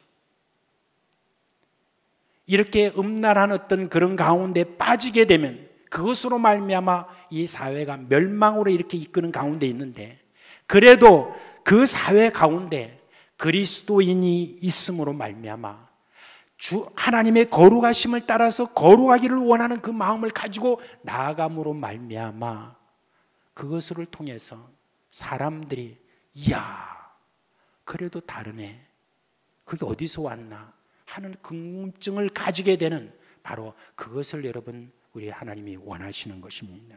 이렇게 음란한 어떤 그런 가운데 빠지게 되면 그것으로 말미암아 이 사회가 멸망으로 이렇게 이끄는 가운데 있는데, 그래도 그 사회 가운데 그리스도인이 있음으로 말미암아 주 하나님의 거룩하심을 따라서 거룩하기를 원하는 그 마음을 가지고 나아감으로 말미암아 그것을 통해서 사람들이 이야, 그래도 다르네, 그게 어디서 왔나 하는 궁금증을 가지게 되는, 바로 그것을 여러분 우리 하나님이 원하시는 것입니다.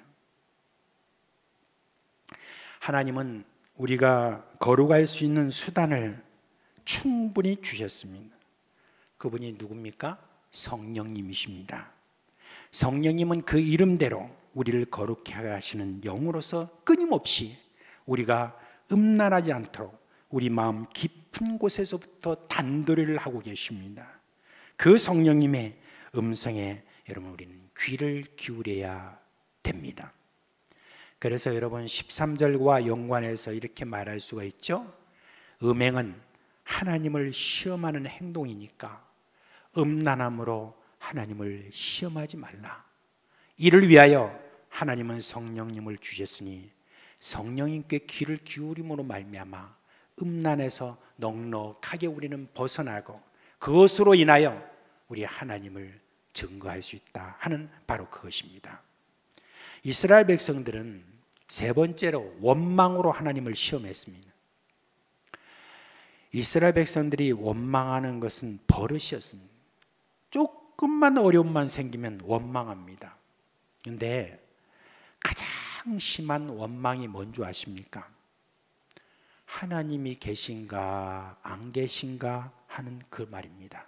하나님은 우리가 거룩할 수 있는 수단을 충분히 주셨습니다. 그분이 누굽니까? 성령님이십니다. 성령님은 그 이름대로 우리를 거룩해 하시는 영으로서 끊임없이 우리가 음란하지 않도록 우리 마음 깊은 곳에서부터 단도리를 하고 계십니다. 그 성령님의 음성에 여러분 우리는 귀를 기울여야 됩니다. 그래서 여러분 13절과 연관해서 이렇게 말할 수가 있죠. 음행은 하나님을 시험하는 행동이니까 음란함으로 하나님을 시험하지 말라. 이를 위하여 하나님은 성령님을 주셨으니 성령님께 귀를 기울임으로 말미암아 음란에서 넉넉하게 우리는 벗어나고 그것으로 인하여 우리 하나님을 증거할 수 있다 하는 바로 그것입니다. 이스라엘 백성들은 세 번째로 원망으로 하나님을 시험했습니다. 이스라엘 백성들이 원망하는 것은 버릇이었습니다. 조금만 어려움만 생기면 원망합니다. 그런데 가장 심한 원망이 뭔지 아십니까? 하나님이 계신가 안 계신가 하는 그 말입니다.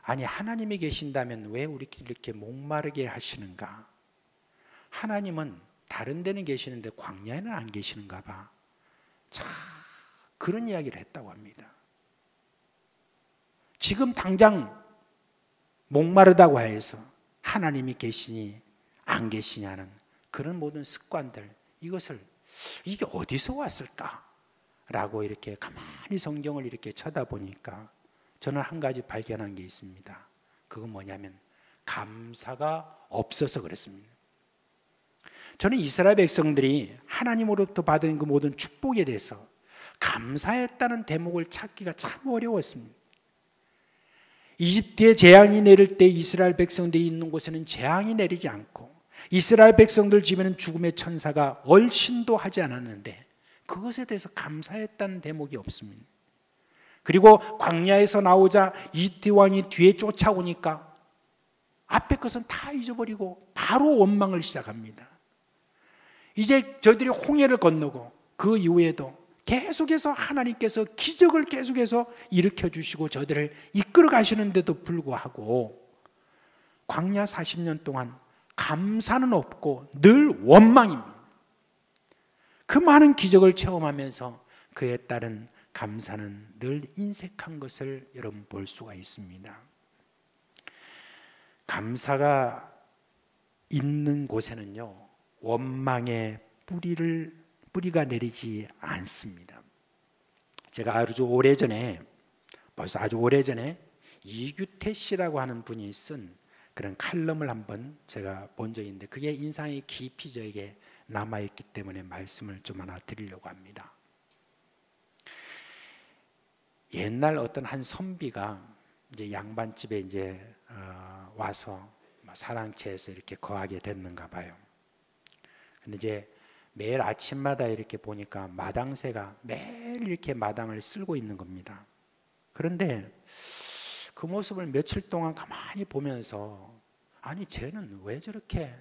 아니, 하나님이 계신다면 왜 우리끼리 이렇게 목마르게 하시는가? 하나님은 다른 데는 계시는데 광야에는 안 계시는가 봐. 자, 그런 이야기를 했다고 합니다. 지금 당장 목마르다고 해서 하나님이 계시니 안 계시냐는 그런 모든 습관들, 이게 어디서 왔을까? 라고 이렇게 가만히 성경을 이렇게 쳐다보니까 저는 한 가지 발견한 게 있습니다. 그건 뭐냐면 감사가 없어서 그렇습니다. 저는 이스라엘 백성들이 하나님으로부터 받은 그 모든 축복에 대해서 감사했다는 대목을 찾기가 참 어려웠습니다. 이집트에 재앙이 내릴 때 이스라엘 백성들이 있는 곳에는 재앙이 내리지 않고 이스라엘 백성들 집에는 죽음의 천사가 얼씬도 하지 않았는데 그것에 대해서 감사했다는 대목이 없습니다. 그리고 광야에서 나오자 이집트 왕이 뒤에 쫓아오니까 앞에 것은 다 잊어버리고 바로 원망을 시작합니다. 이제 저들이 홍해를 건너고 그 이후에도 계속해서 하나님께서 기적을 계속해서 일으켜 주시고 저들을 이끌어 가시는데도 불구하고 광야 40년 동안 감사는 없고 늘 원망입니다. 그 많은 기적을 체험하면서 그에 따른 감사는 늘 인색한 것을 여러분 볼 수가 있습니다. 감사가 있는 곳에는요, 원망의 뿌리가 내리지 않습니다. 제가 벌써 아주 오래전에 이규태 씨라고 하는 분이 쓴 그런 칼럼을 한번 제가 본 적이 있는데 그게 인상이 깊이 저에게 남아있기 때문에 말씀을 좀 하나 드리려고 합니다. 옛날 어떤 한 선비가 이제 양반집에 이제 와서 사랑채에서 이렇게 거하게 됐는가 봐요. 근데 이제 매일 아침마다 이렇게 보니까 마당새가 매일 이렇게 마당을 쓸고 있는 겁니다. 그런데 그 모습을 며칠 동안 가만히 보면서 아니 쟤는 왜 저렇게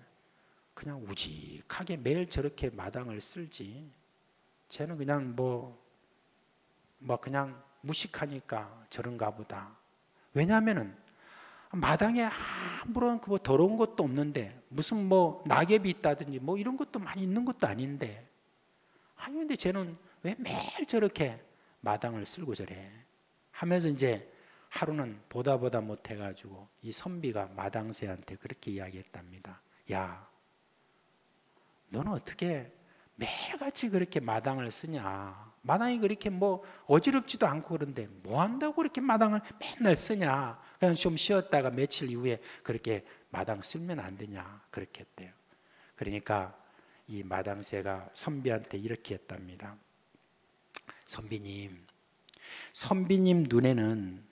그냥 우직하게 매일 저렇게 마당을 쓸지? 쟤는 그냥 그냥 무식하니까 저런가 보다. 왜냐하면은 마당에 아무런 더러운 것도 없는데 무슨 낙엽이 있다든지 이런 것도 많이 있는 것도 아닌데 아니 근데 쟤는 왜 매일 저렇게 마당을 쓸고 저래 하면서 이제 하루는 보다 못해가지고 이 선비가 마당새한테 그렇게 이야기했답니다. 야, 너는 어떻게 매일같이 그렇게 마당을 쓰냐? 마당이 그렇게 어지럽지도 않고 그런데 뭐 한다고 그렇게 마당을 맨날 쓰냐? 그냥 좀 쉬었다가 며칠 이후에 그렇게 마당 쓸면 안 되냐? 그렇게 했대요. 그러니까 이 마당새가 선비한테 이렇게 했답니다. 선비님 눈에는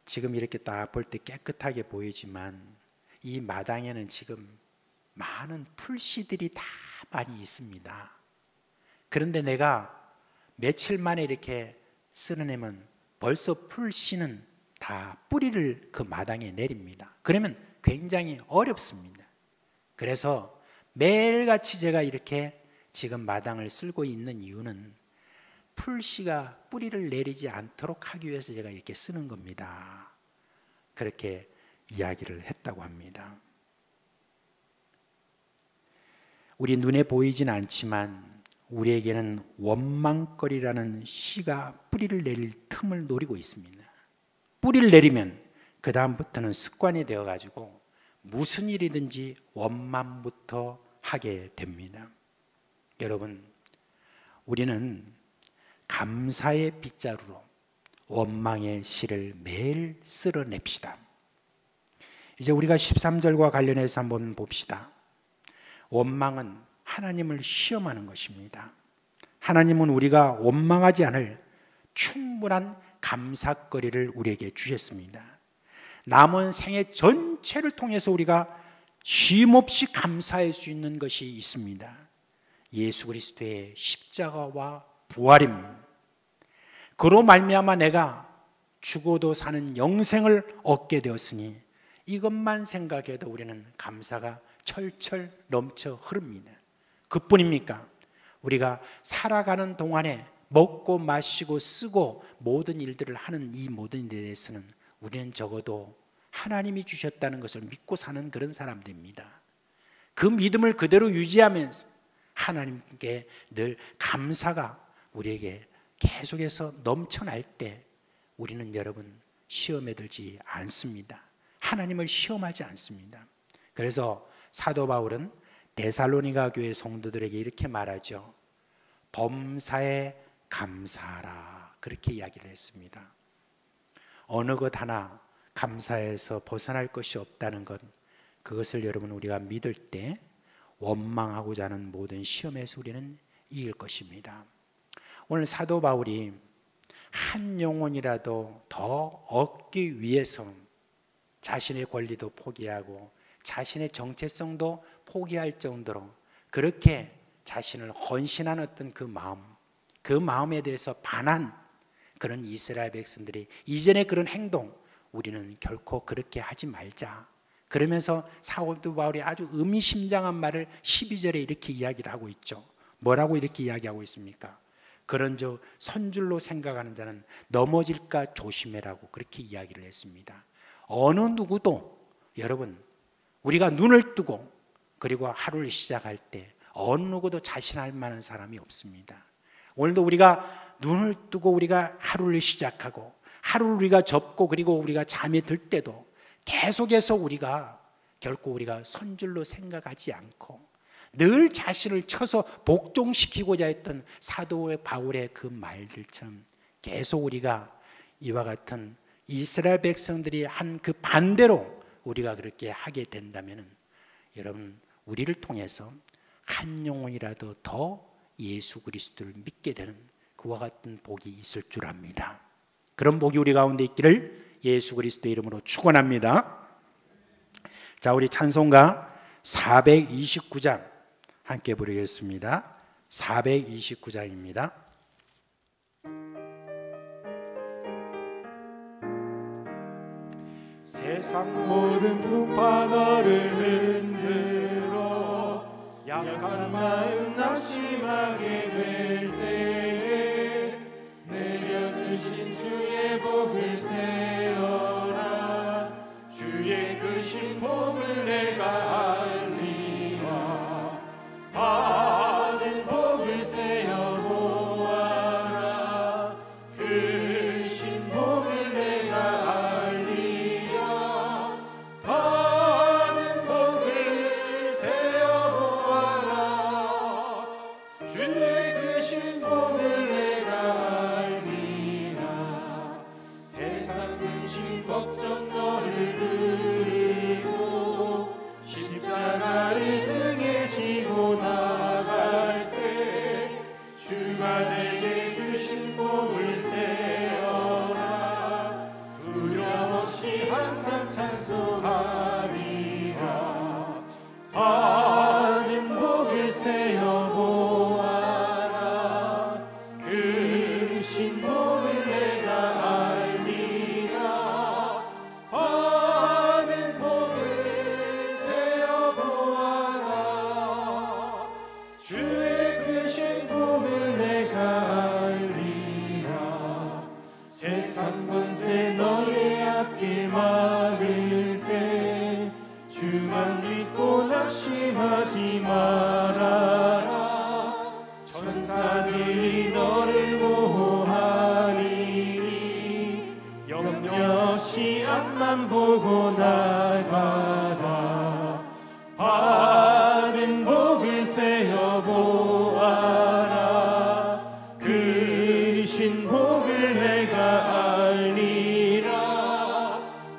지금 이렇게 딱 볼 때 깨끗하게 보이지만 이 마당에는 지금 많은 풀씨들이 다 많이 있습니다. 그런데 내가 며칠 만에 이렇게 쓸어내면 벌써 풀씨는 다 뿌리를 그 마당에 내립니다. 그러면 굉장히 어렵습니다. 그래서 매일같이 제가 이렇게 지금 마당을 쓸고 있는 이유는 풀씨가 뿌리를 내리지 않도록 하기 위해서 제가 이렇게 쓰는 겁니다. 그렇게 이야기를 했다고 합니다. 우리 눈에 보이진 않지만 우리에게는 원망거리라는 씨가 뿌리를 내릴 틈을 노리고 있습니다. 뿌리를 내리면 그 다음부터는 습관이 되어가지고 무슨 일이든지 원망부터 하게 됩니다. 여러분, 우리는 감사의 빗자루로 원망의 씨를 매일 쓸어냅시다. 이제 우리가 13절과 관련해서 한번 봅시다. 원망은 하나님을 시험하는 것입니다. 하나님은 우리가 원망하지 않을 충분한 감사거리를 우리에게 주셨습니다. 남은 생애 전체를 통해서 우리가 쉼없이 감사할 수 있는 것이 있습니다. 예수 그리스도의 십자가와 부활입니다. 그로 말미암아 내가 죽어도 사는 영생을 얻게 되었으니 이것만 생각해도 우리는 감사가 철철 넘쳐 흐릅니다. 그뿐입니까? 우리가 살아가는 동안에 먹고 마시고 쓰고 모든 일들을 하는 이 모든 일에 대해서는 우리는 적어도 하나님이 주셨다는 것을 믿고 사는 그런 사람들입니다. 그 믿음을 그대로 유지하면서 하나님께 늘 감사가 우리에게 계속해서 넘쳐날 때 우리는 여러분 시험에 들지 않습니다. 하나님을 시험하지 않습니다. 그래서 사도 바울은 데살로니가 교회 성도들에게 이렇게 말하죠. 범사에 감사하라, 그렇게 이야기를 했습니다. 어느 것 하나 감사해서 벗어날 것이 없다는 것, 그것을 여러분 우리가 믿을 때 원망하고자 하는 모든 시험에서 우리는 이길 것입니다. 오늘 사도 바울이 한 영혼이라도 더 얻기 위해서 자신의 권리도 포기하고 자신의 정체성도 포기할 정도로 그렇게 자신을 헌신한 어떤 그 마음에 대해서 반한 그런 이스라엘 백성들이 이전의 그런 행동, 우리는 결코 그렇게 하지 말자. 그러면서 사도 바울이 아주 의미심장한 말을 12절에 이렇게 이야기를 하고 있죠. 뭐라고 이렇게 이야기하고 있습니까? 그런즉 선줄로 생각하는 자는 넘어질까 조심해라고 그렇게 이야기를 했습니다. 어느 누구도 여러분 우리가 눈을 뜨고 그리고 하루를 시작할 때 어느 누구도 자신할 만한 사람이 없습니다. 오늘도 우리가 눈을 뜨고 우리가 하루를 시작하고 하루를 우리가 접고 그리고 우리가 잠에 들 때도 계속해서 결코 우리가 선줄로 생각하지 않고 늘 자신을 쳐서 복종시키고자 했던 사도 바울의 그 말들처럼 계속 우리가 이와 같은 이스라엘 백성들이 한 그 반대로 우리가 그렇게 하게 된다면 여러분 우리를 통해서 한 영혼이라도 더 예수 그리스도를 믿게 되는 그와 같은 복이 있을 줄 압니다. 그런 복이 우리 가운데 있기를 예수 그리스도의 이름으로 축원합니다. 자, 우리 찬송가 429장 함께 부르겠습니다. 429장입니다. 세상 모든 풍파 너를 흔들어 약한 마음 낙심하게 될 때에 내려주신 주의 복을 세어라. 주의 크신 복을 내가 알리라. 받은 복을 세어 보아라. 크신 복을 내가 알리라. 받은 복을 세어 보아라. 주의 크신 복을 내가 알리라. 세상 근심 걱정 너를 누리고 십자가를 등에 지고 나갈 때 주가 내게 주신 복을 세어라. 두려움 없이 항상 찬송하리라. 받은 복을 세어 보아라. 크신 복을 내가 알리라. 받은 복을 세어 보아라. 주의 크신 복을 내가 알리라. 세상 권세 너의 앞길 막을 때 주만 믿고 낙심하지 말아라. 천사들이 너를 보호하리니 염려 없이 앞만 보고 나가라. 받은 복을 세어 보아라. 크신 복을 내가 알리라.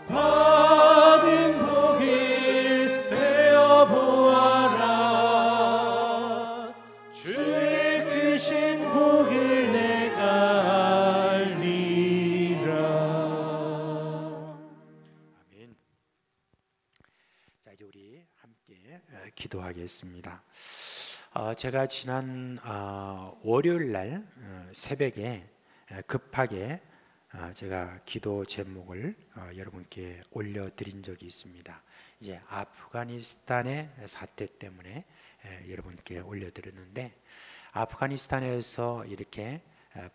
받은 복을 세어 보아라. 우리 함께 기도하겠습니다. 제가 지난 월요일 날 새벽에 급하게 제가 기도 제목을 여러분께 올려드린 적이 있습니다. 이제 아프가니스탄의 사태 때문에 여러분께 올려드렸는데, 아프가니스탄에서 이렇게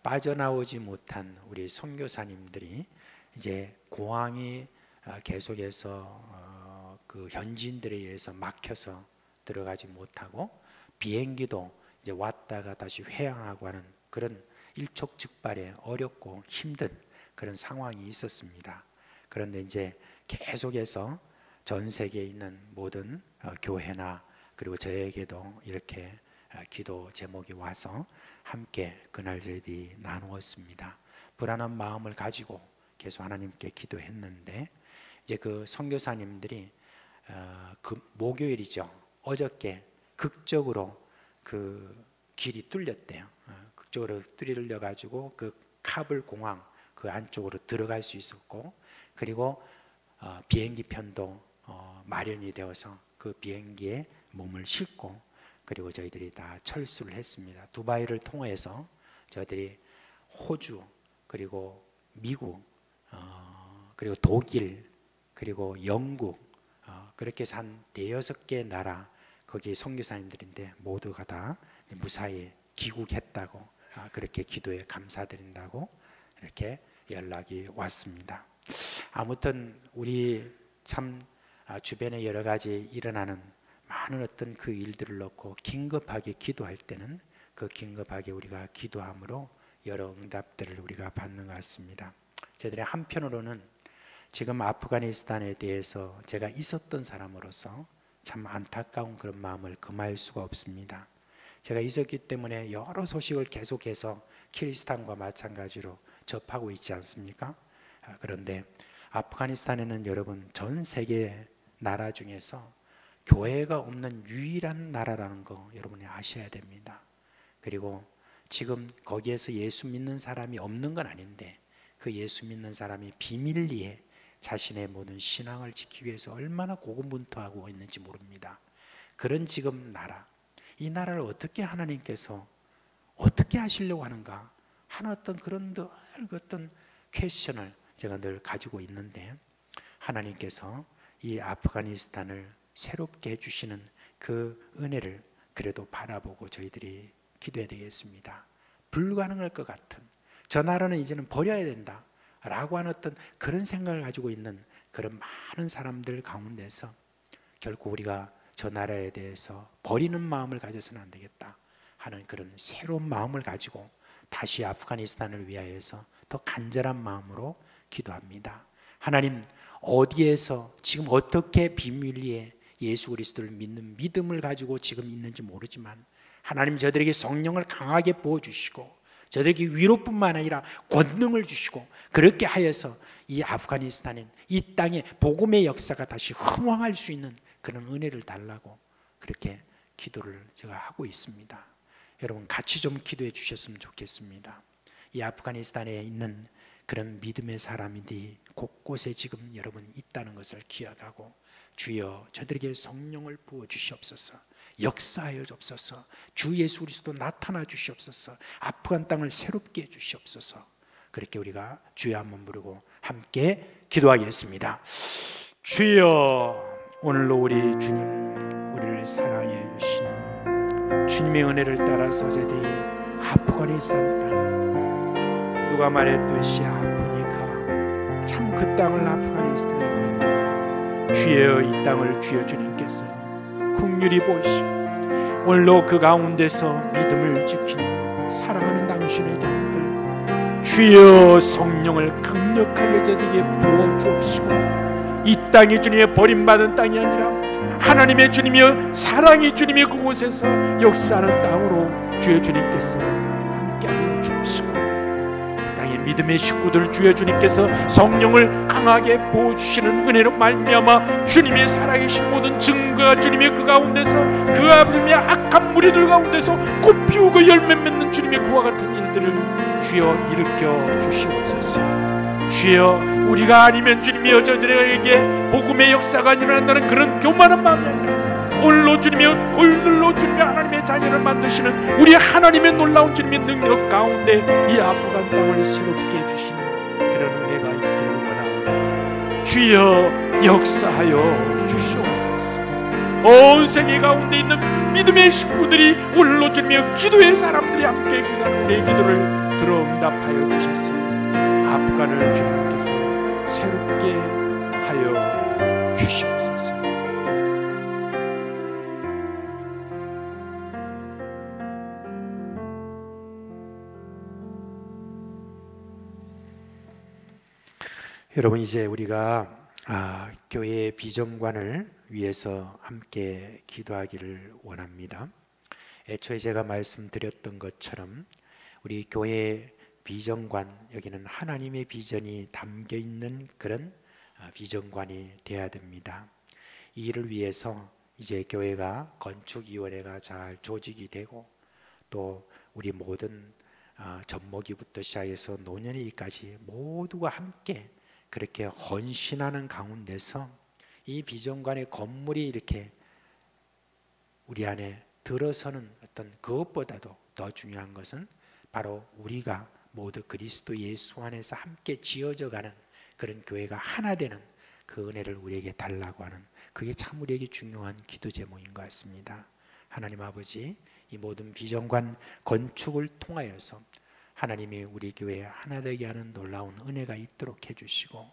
빠져나오지 못한 우리 선교사님들이 이제 공항이 계속해서 그 현지인들에 의해서 막혀서 들어가지 못하고, 비행기도 이제 왔다가 다시 회항하고 하는 그런 일촉즉발의 어렵고 힘든 그런 상황이 있었습니다. 그런데 이제 계속해서 전 세계에 있는 모든 교회나 그리고 저에게도 이렇게 기도 제목이 와서 함께 그날 저희들이 나누었습니다. 불안한 마음을 가지고 계속 하나님께 기도했는데, 이제 그 선교사님들이 그 목요일이죠. 어저께 극적으로 그 길이 뚫렸대요. 극적으로 뚫려 가지고 그 카불 공항 그 안쪽으로 들어갈 수 있었고, 그리고 비행기 편도 마련이 되어서 그 비행기에 몸을 싣고, 그리고 저희들이 다 철수를 했습니다. 두바이를 통해서 저희들이 호주, 그리고 미국, 그리고 독일, 그리고 영국, 그렇게 산 4-6개 나라 거기 선교사님들인데 모두가 다 무사히 귀국했다고, 그렇게 기도에 감사드린다고 이렇게 연락이 왔습니다. 아무튼 우리 참 주변에 여러 가지 일어나는 많은 어떤 그 일들을 놓고 긴급하게 기도할 때는 그 긴급하게 우리가 기도함으로 여러 응답들을 우리가 받는 것 같습니다. 저희들이 한편으로는 지금 아프가니스탄에 대해서 제가 있었던 사람으로서 참 안타까운 그런 마음을 금할 수가 없습니다. 제가 있었기 때문에 여러 소식을 계속해서 키르기스탄과 마찬가지로 접하고 있지 않습니까? 그런데 아프가니스탄에는 여러분 전 세계 나라 중에서 교회가 없는 유일한 나라라는 거 여러분이 아셔야 됩니다. 그리고 지금 거기에서 예수 믿는 사람이 없는 건 아닌데, 그 예수 믿는 사람이 비밀리에 자신의 모든 신앙을 지키기 위해서 얼마나 고군분투하고 있는지 모릅니다. 그런 지금 나라, 이 나라를 어떻게 하나님께서 어떻게 하시려고 하는가 하는 어떤 그런 어떤 퀘스천을 제가 늘 가지고 있는데, 하나님께서 이 아프가니스탄을 새롭게 해주시는 그 은혜를 그래도 바라보고 저희들이 기도해야 되겠습니다. 불가능할 것 같은, 저 나라는 이제는 버려야 된다 라고 하는 어떤 그런 생각을 가지고 있는 그런 많은 사람들 가운데서 결코 우리가 저 나라에 대해서 버리는 마음을 가져서는 안 되겠다 하는 그런 새로운 마음을 가지고 다시 아프가니스탄을 위하여서 더 간절한 마음으로 기도합니다. 하나님, 어디에서 지금 어떻게 비밀리에 예수 그리스도를 믿는 믿음을 가지고 지금 있는지 모르지만, 하나님 저들에게 성령을 강하게 부어주시고 저들에게 위로뿐만 아니라 권능을 주시고, 그렇게 하여서 이 아프가니스탄인 이 땅에 복음의 역사가 다시 흥왕할 수 있는 그런 은혜를 달라고 그렇게 기도를 제가 하고 있습니다. 여러분 같이 좀 기도해 주셨으면 좋겠습니다. 이 아프가니스탄에 있는 그런 믿음의 사람들이 곳곳에 지금 여러분 있다는 것을 기억하고, 주여 저들에게 성령을 부어 주시옵소서, 역사하여 주옵소서, 주 예수 그리스도 나타나 주시옵소서, 아프간 땅을 새롭게 해 주시옵소서. 그렇게 우리가 주여 한번 부르고 함께 기도하겠습니다. 주여, 오늘로 우리 주님, 우리를 사랑해 주신 주님의 은혜를 따라서 저들이 아프가니스탄 땅, 누가 말했듯이 아프니까 참 그 땅을 아프가니스탄을 나갑니다. 주여, 이 땅을 주여 주님께서 긍휼히 보시고 오늘로 그 가운데서 믿음을 지키는 사랑하는 당신의 자녀들, 주여 성령을 강력하게 저들에게 부어주옵시고, 이 땅이 주님의 버림받은 땅이 아니라 하나님의 주님이여 사랑이 주님의 그곳에서 역사하는 땅으로 주여 주님께서 함께하여 주옵시고, 이 땅의 믿음의 식구들 주여 주님께서 성령을 강하게 부어주시는 은혜로 말미암아 주님의 살아계신 모든 증거가 주님의 그 가운데서, 그 아버지의 악한 무리들 가운데서 꽃 피우고 열매 맺는 주님의 그와 같은 일들을 주여 일으켜 주시옵소서. 주여, 우리가 아니면 주님이여 저들에게 복음의 역사가 일어난다는 그런 교만한 마음이 아니라 오늘로 주님이여 오늘로 주님이 하나님의 자녀를 만드시는 우리 하나님의 놀라운 주님의 능력 가운데 이 아프간 땅을 새롭게 해주시는 그런 은혜가 있기를 원하오니 주여 역사하여 주시옵소서. 온 세계 가운데 있는 믿음의 식구들이 오늘로 주님이여 기도의 사람들이 함께 기도하는 우리의 기도를 들어 응답하여 주셨으니 아프간을 주님께서 새롭게 하여 주시옵소서. 여러분, 이제 우리가 교회의 비전관을 위해서 함께 기도하기를 원합니다. 애초에 제가 말씀드렸던 것처럼 우리 교회의 비전관, 여기는 하나님의 비전이 담겨 있는 그런 비전관이 되어야 됩니다. 이 일을 위해서 이제 교회가 건축위원회가 잘 조직이 되고 또 우리 모든 젖먹이부터 시작해서 노년이까지 모두가 함께 그렇게 헌신하는 가운데서 이 비전관의 건물이 이렇게 우리 안에 들어서는 어떤 그것보다도 더 중요한 것은 바로 우리가 모두 그리스도 예수 안에서 함께 지어져가는 그런 교회가 하나 되는 그 은혜를 우리에게 달라고 하는, 그게 참 우리에게 중요한 기도 제목인 것 같습니다. 하나님 아버지, 이 모든 비전관 건축을 통하여서 하나님이 우리 교회에 하나 되게 하는 놀라운 은혜가 있도록 해주시고,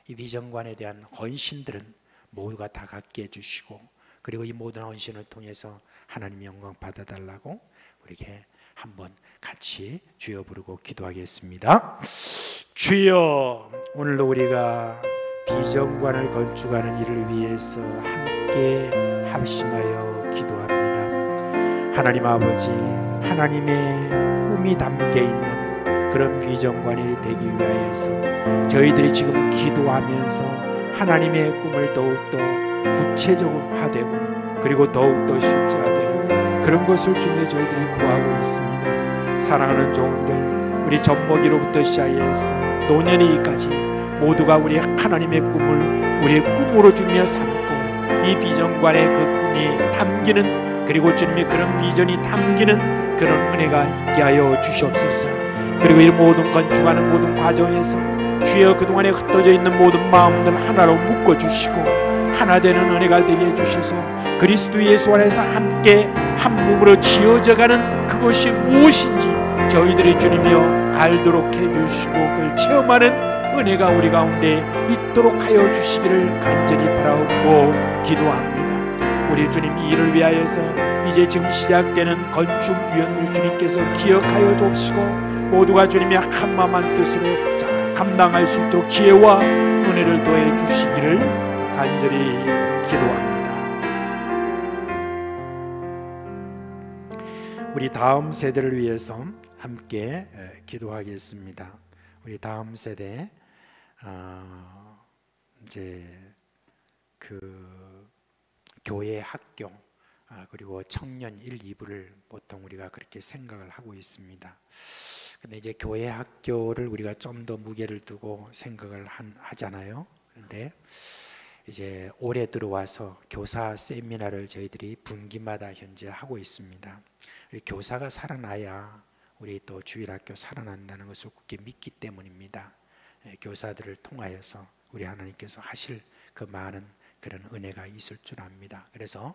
이 비전관에 대한 헌신들은 모두가 다 갖게 해주시고, 그리고 이 모든 헌신을 통해서 하나님 영광 받아달라고 우리에게 한번 같이 주여 부르고 기도하겠습니다. 주여, 오늘도 우리가 비전관을 건축하는 일을 위해서 함께 합심하여 기도합니다. 하나님 아버지, 하나님의 꿈이 담겨 있는 그런 비전관이 되기 위하여서 저희들이 지금 기도하면서 하나님의 꿈을 더욱더 구체적화되고 그리고 더욱더 실제화되는 그런 것을 주님의 저희들이 구하고 있습니다. 사랑하는 종들, 우리 젖먹이로부터 시작해서 노년이까지 모두가 우리 하나님의 꿈을 우리의 꿈으로 주며 삼고, 이 비전관의 그 꿈이 담기는, 그리고 주님의 그런 비전이 담기는 그런 은혜가 있게 하여 주시옵소서. 그리고 이 모든 건축하는 모든 과정에서 주여 그동안에 흩어져 있는 모든 마음들 하나로 묶어주시고 하나 되는 은혜가 되게 해주셔서 그리스도 예수 안에서 함께 한 몸으로 지어져가는 그것이 무엇인지 저희들이 주님이여 알도록 해주시고 그걸 체험하는 은혜가 우리 가운데 있도록 하여 주시기를 간절히 바라옵고 기도합니다. 우리 주님, 이 일을 위하여서 이제 지금 시작되는 건축위원을 주님께서 기억하여 주옵시고 모두가 주님의 한마음 한뜻으로 잘 감당할 수 있도록 지혜와 은혜를 더해 주시기를 간절히 기도합니다. 우리 다음 세대를 위해서 함께 기도하겠습니다. 우리 다음 세대, 이제 그 교회 학교 그리고 청년 1, 2부를 보통 우리가 그렇게 생각을 하고 있습니다. 근데 이제 교회 학교를 우리가 좀 더 무게를 두고 생각을 하잖아요. 그런데 이제 올해 들어와서 교사 세미나를 저희들이 분기마다 현재 하고 있습니다. 우리 교사가 살아나야 우리 또 주일학교 살아난다는 것을 굳게 믿기 때문입니다. 교사들을 통하여서 우리 하나님께서 하실 그 많은 그런 은혜가 있을 줄 압니다. 그래서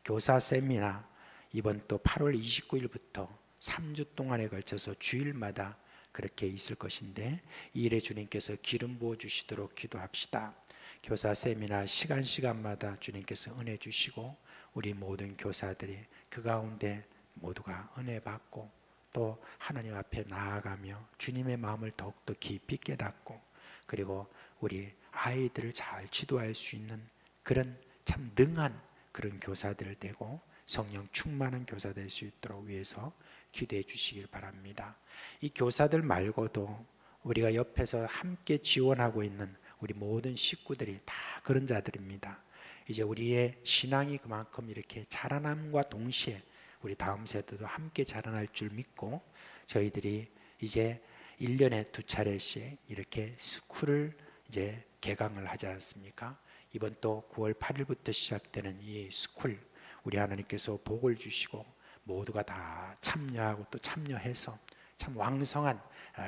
교사 세미나 이번 또 8월 29일부터 3주 동안에 걸쳐서 주일마다 그렇게 있을 것인데, 이 일에 주님께서 기름 부어 주시도록 기도합시다. 교사 세미나 시간마다 주님께서 은혜 주시고 우리 모든 교사들이 그 가운데 모두가 은혜 받고 또 하나님 앞에 나아가며 주님의 마음을 더욱더 깊이 깨닫고, 그리고 우리 아이들을 잘 지도할 수 있는 그런 참 능한 그런 교사들 되고 성령 충만한 교사 될 수 있도록 위해서 기도해 주시길 바랍니다. 이 교사들 말고도 우리가 옆에서 함께 지원하고 있는 우리 모든 식구들이 다 그런 자들입니다. 이제 우리의 신앙이 그만큼 이렇게 자라남과 동시에 우리 다음 세대도 함께 자라날 줄 믿고, 저희들이 이제 1년에 2차례씩 이렇게 스쿨을 이제 개강을 하지 않습니까? 이번 또 9월 8일부터 시작되는 이 스쿨, 우리 하나님께서 복을 주시고 모두가 다 참여하고 또 참여해서 참 왕성한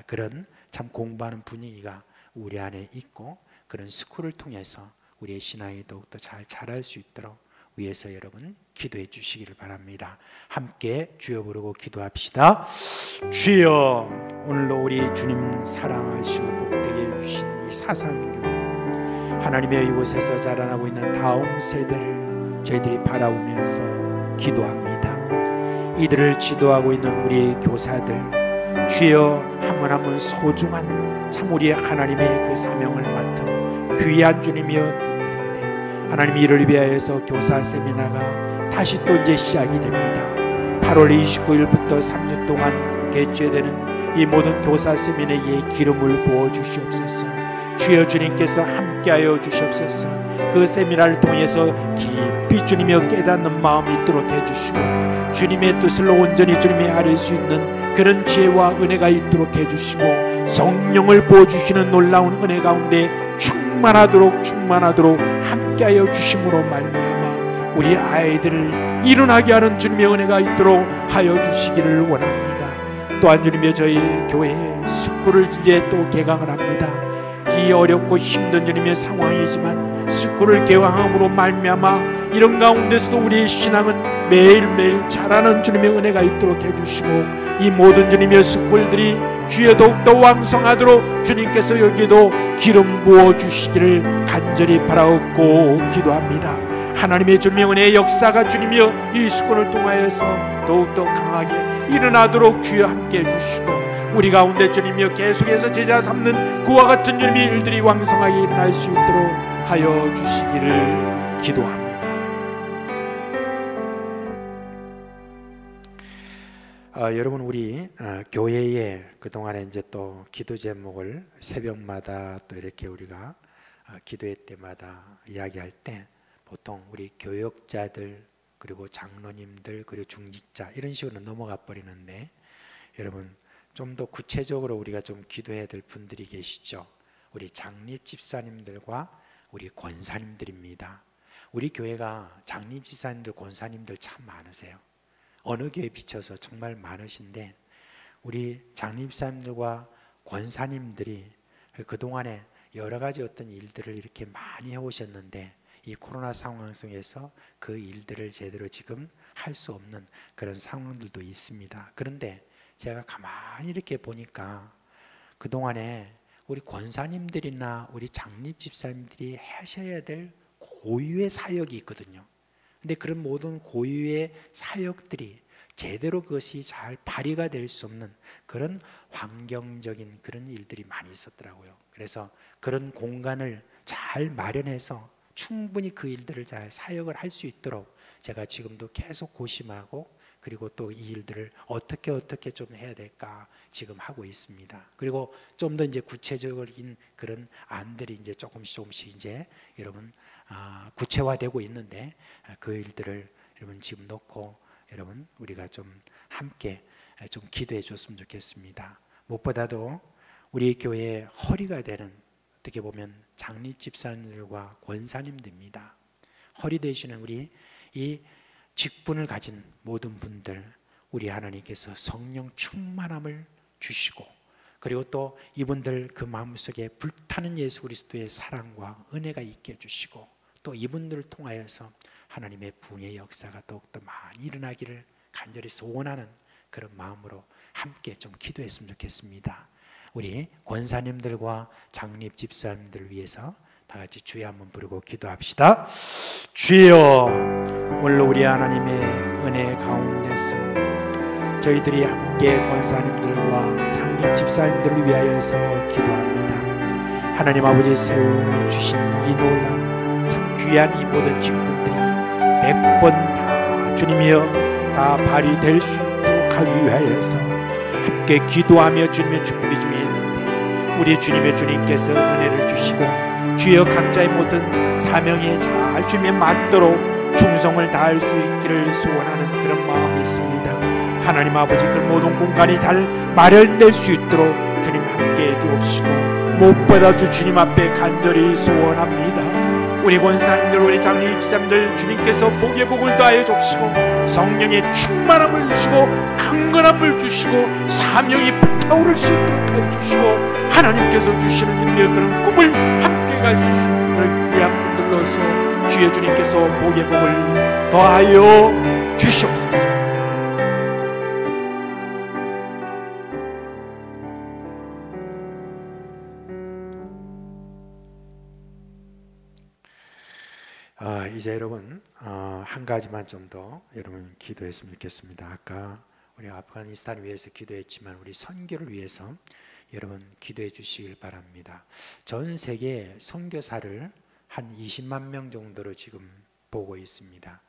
그런 참 공부하는 분위기가 우리 안에 있고, 그런 스쿨을 통해서 우리의 신앙이 더욱더 잘 자랄 수 있도록 위해서 여러분 기도해 주시기를 바랍니다. 함께 주여 부르고 기도합시다. 주여, 오늘도 우리 주님 사랑하시고 복되게 해주신 이 사상교회, 하나님의 이곳에서 자라나고 있는 다음 세대를 저희들이 바라보면서 기도합니다. 이들을 지도하고 있는 우리 교사들, 주여 한 분 한 분 소중한 참 우리의 하나님의 그 사명을 맡은 귀한 주님이여 분들인데, 하나님 이를 위하여서 교사 세미나가 다시 또 이제 시작이 됩니다. 8월 29일부터 3주 동안 개최되는 이 모든 교사 세미나에 기름을 부어 주시옵소서. 주여 주님께서 함께하여 주시옵소서. 그 세미나를 통해서 깊이 주님이여 깨닫는 마음이 있도록 해주시고, 주님의 뜻을 온전히 주님이 알을 수 있는 그런 지혜와 은혜가 있도록 해주시고, 성령을 부어주시는 놀라운 은혜 가운데 충만하도록 함께하여 주심으로 말미암아 우리 아이들을 일어나게 하는 주님의 은혜가 있도록 하여 주시기를 원합니다. 또한 주님의 저희 교회에 스쿨을 이제 또 개강을 합니다. 이 어렵고 힘든 주님의 상황이지만 스쿨을 개강함으로 말미암아 이런 가운데서도 우리의 신앙은 매일매일 자라는 주님의 은혜가 있도록 해주시고, 이 모든 주님의 스쿨들이 주여 더욱더 왕성하도록 주님께서 여기도 기름 부어주시기를 간절히 바라옵고 기도합니다. 하나님의 주님의 은혜의 역사가 주님이여 이 스쿨을 통하여서 더욱더 강하게 일어나도록 주여 함께해 주시고, 우리 가운데 주님이여 계속해서 제자 삼는 그와 같은 주님의 일들이 왕성하게 일어날 수 있도록 하여 주시기를 기도합니다. 여러분, 우리 교회에 그동안에 이제 또 기도 제목을 새벽마다 또 이렇게 우리가 기도회 때마다 이야기할 때 보통 우리 교역자들 그리고 장로님들 그리고 중직자 이런 식으로 넘어가 버리는데, 여러분 좀 더 구체적으로 우리가 좀 기도해야 될 분들이 계시죠. 우리 장립 집사님들과 우리 권사님들입니다. 우리 교회가 장립 집사님들 권사님들 참 많으세요. 어느 교회에 비춰서 정말 많으신데, 우리 장립 집사님들과 권사님들이 그동안에 여러 가지 어떤 일들을 이렇게 많이 해오셨는데, 이 코로나 상황 속에서 그 일들을 제대로 지금 할 수 없는 그런 상황들도 있습니다. 그런데 제가 가만히 이렇게 보니까 그동안에 우리 권사님들이나 우리 장립 집사님들이 하셔야 될 고유의 사역이 있거든요. 근데 그런 모든 고유의 사역들이 제대로 그것이 잘 발휘가 될 수 없는 그런 환경적인 그런 일들이 많이 있었더라고요. 그래서 그런 공간을 잘 마련해서 충분히 그 일들을 잘 사역을 할 수 있도록 제가 지금도 계속 고심하고, 그리고 또 이 일들을 어떻게 좀 해야 될까 지금 하고 있습니다. 그리고 좀 더 이제 구체적인 그런 안들이 이제 조금씩 이제 여러분 구체화되고 있는데, 그 일들을 여러분 지금 놓고 여러분 우리가 좀 함께 좀 기도해 줬으면 좋겠습니다. 무엇보다도 우리 교회의 허리가 되는, 어떻게 보면 장립 집사님들과 권사님들입니다. 허리 되시는 우리 이 직분을 가진 모든 분들, 우리 하나님께서 성령 충만함을 주시고, 그리고 또 이분들 그 마음속에 불타는 예수 그리스도의 사랑과 은혜가 있게 해주시고, 또 이분들을 통하여서 하나님의 부흥의 역사가 더욱더 많이 일어나기를 간절히 소원하는 그런 마음으로 함께 좀 기도했으면 좋겠습니다. 우리 권사님들과 장립 집사님들을 위해서 다 같이 주여 한번 부르고 기도합시다. 주여, 오늘 우리 하나님의 은혜 가운데서 저희들이 함께 권사님들과 장립 집사님들을 위하여서 기도합니다. 하나님 아버지 세워주신 이 놀라운 참 귀한 이 모든 직분들이 100번 다 주님이여 다 발휘될 수 있도록 하기 위하여서 함께 기도하며 주님의 준비 중에 있는데, 우리 주님의 주님께서 은혜를 주시고 주여 각자의 모든 사명에 잘 주님에 맞도록 충성을 다할 수 있기를 소원하는 그런 마음이 있습니다. 하나님 아버지, 그 모든 공간이 잘 마련될 수 있도록 주님 함께해 주옵시고 무엇보다 주님 앞에 간절히 소원합니다. 우리 권사님들, 우리 장로 입사님들 주님께서 복에 복을 더하여 주시고 성령의 충만함을 주시고 강건함을 주시고 사명이 불타오를 수 있도록 하여 주시고 하나님께서 주시는 일의 그런 꿈을 함께 가지시는 그런 귀한 분들로서 주의 주님께서 복의 복을 더하여 주시옵소서. 이제 여러분 한 가지만 좀 더 여러분 기도했으면 좋겠습니다. 아까 우리 아프가니스탄을 위해서 기도했지만 우리 선교를 위해서 여러분 기도해 주시길 바랍니다. 전 세계 선교사를 한 20만 명 정도로 지금 보고 있습니다.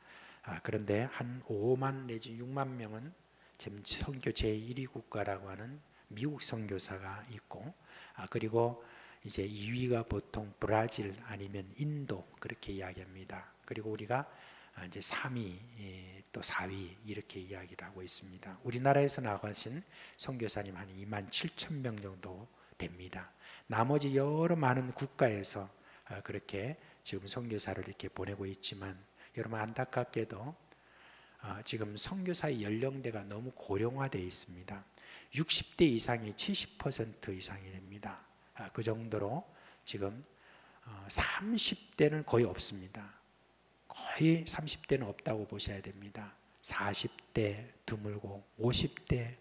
그런데 한 5만 내지 6만 명은 지금 선교 제1위 국가라고 하는 미국 선교사가 있고, 그리고 이제 2위가 보통 브라질 아니면 인도 그렇게 이야기합니다. 그리고 우리가 이제 3위 또 4위 이렇게 이야기를 하고 있습니다. 우리나라에서 나가신 선교사님 한 2만 7천 명 정도 됩니다. 나머지 여러 많은 국가에서 그렇게 지금 선교사를 이렇게 보내고 있지만, 여러분 안타깝게도 지금 선교사의 연령대가 너무 고령화되어 있습니다. 60대 이상이 70% 이상이 됩니다. 그 정도로 지금 30대는 거의 없습니다. 거의 30대는 없다고 보셔야 됩니다. 40대 드물고 50대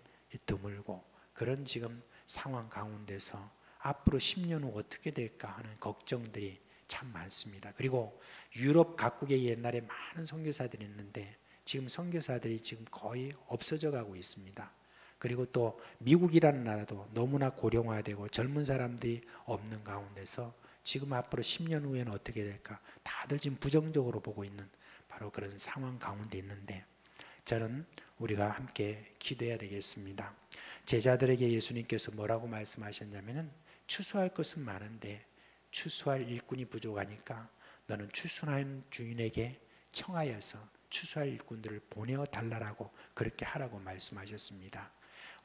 드물고 그런 지금 상황 가운데서 앞으로 10년 후 어떻게 될까 하는 걱정들이 참 많습니다. 그리고 유럽 각국에 옛날에 많은 선교사들이 있는데 지금 선교사들이 지금 거의 없어져 가고 있습니다. 그리고 또 미국이라는 나라도 너무나 고령화되고 젊은 사람들이 없는 가운데서 지금 앞으로 10년 후에는 어떻게 될까 다들 지금 부정적으로 보고 있는 바로 그런 상황 가운데 있는데, 저는 우리가 함께 기도해야 되겠습니다. 제자들에게 예수님께서 뭐라고 말씀하셨냐면은 추수할 것은 많은데 추수할 일꾼이 부족하니까 너는 추수하는 주인에게 청하여서 추수할 일꾼들을 보내어 달라고 그렇게 하라고 말씀하셨습니다.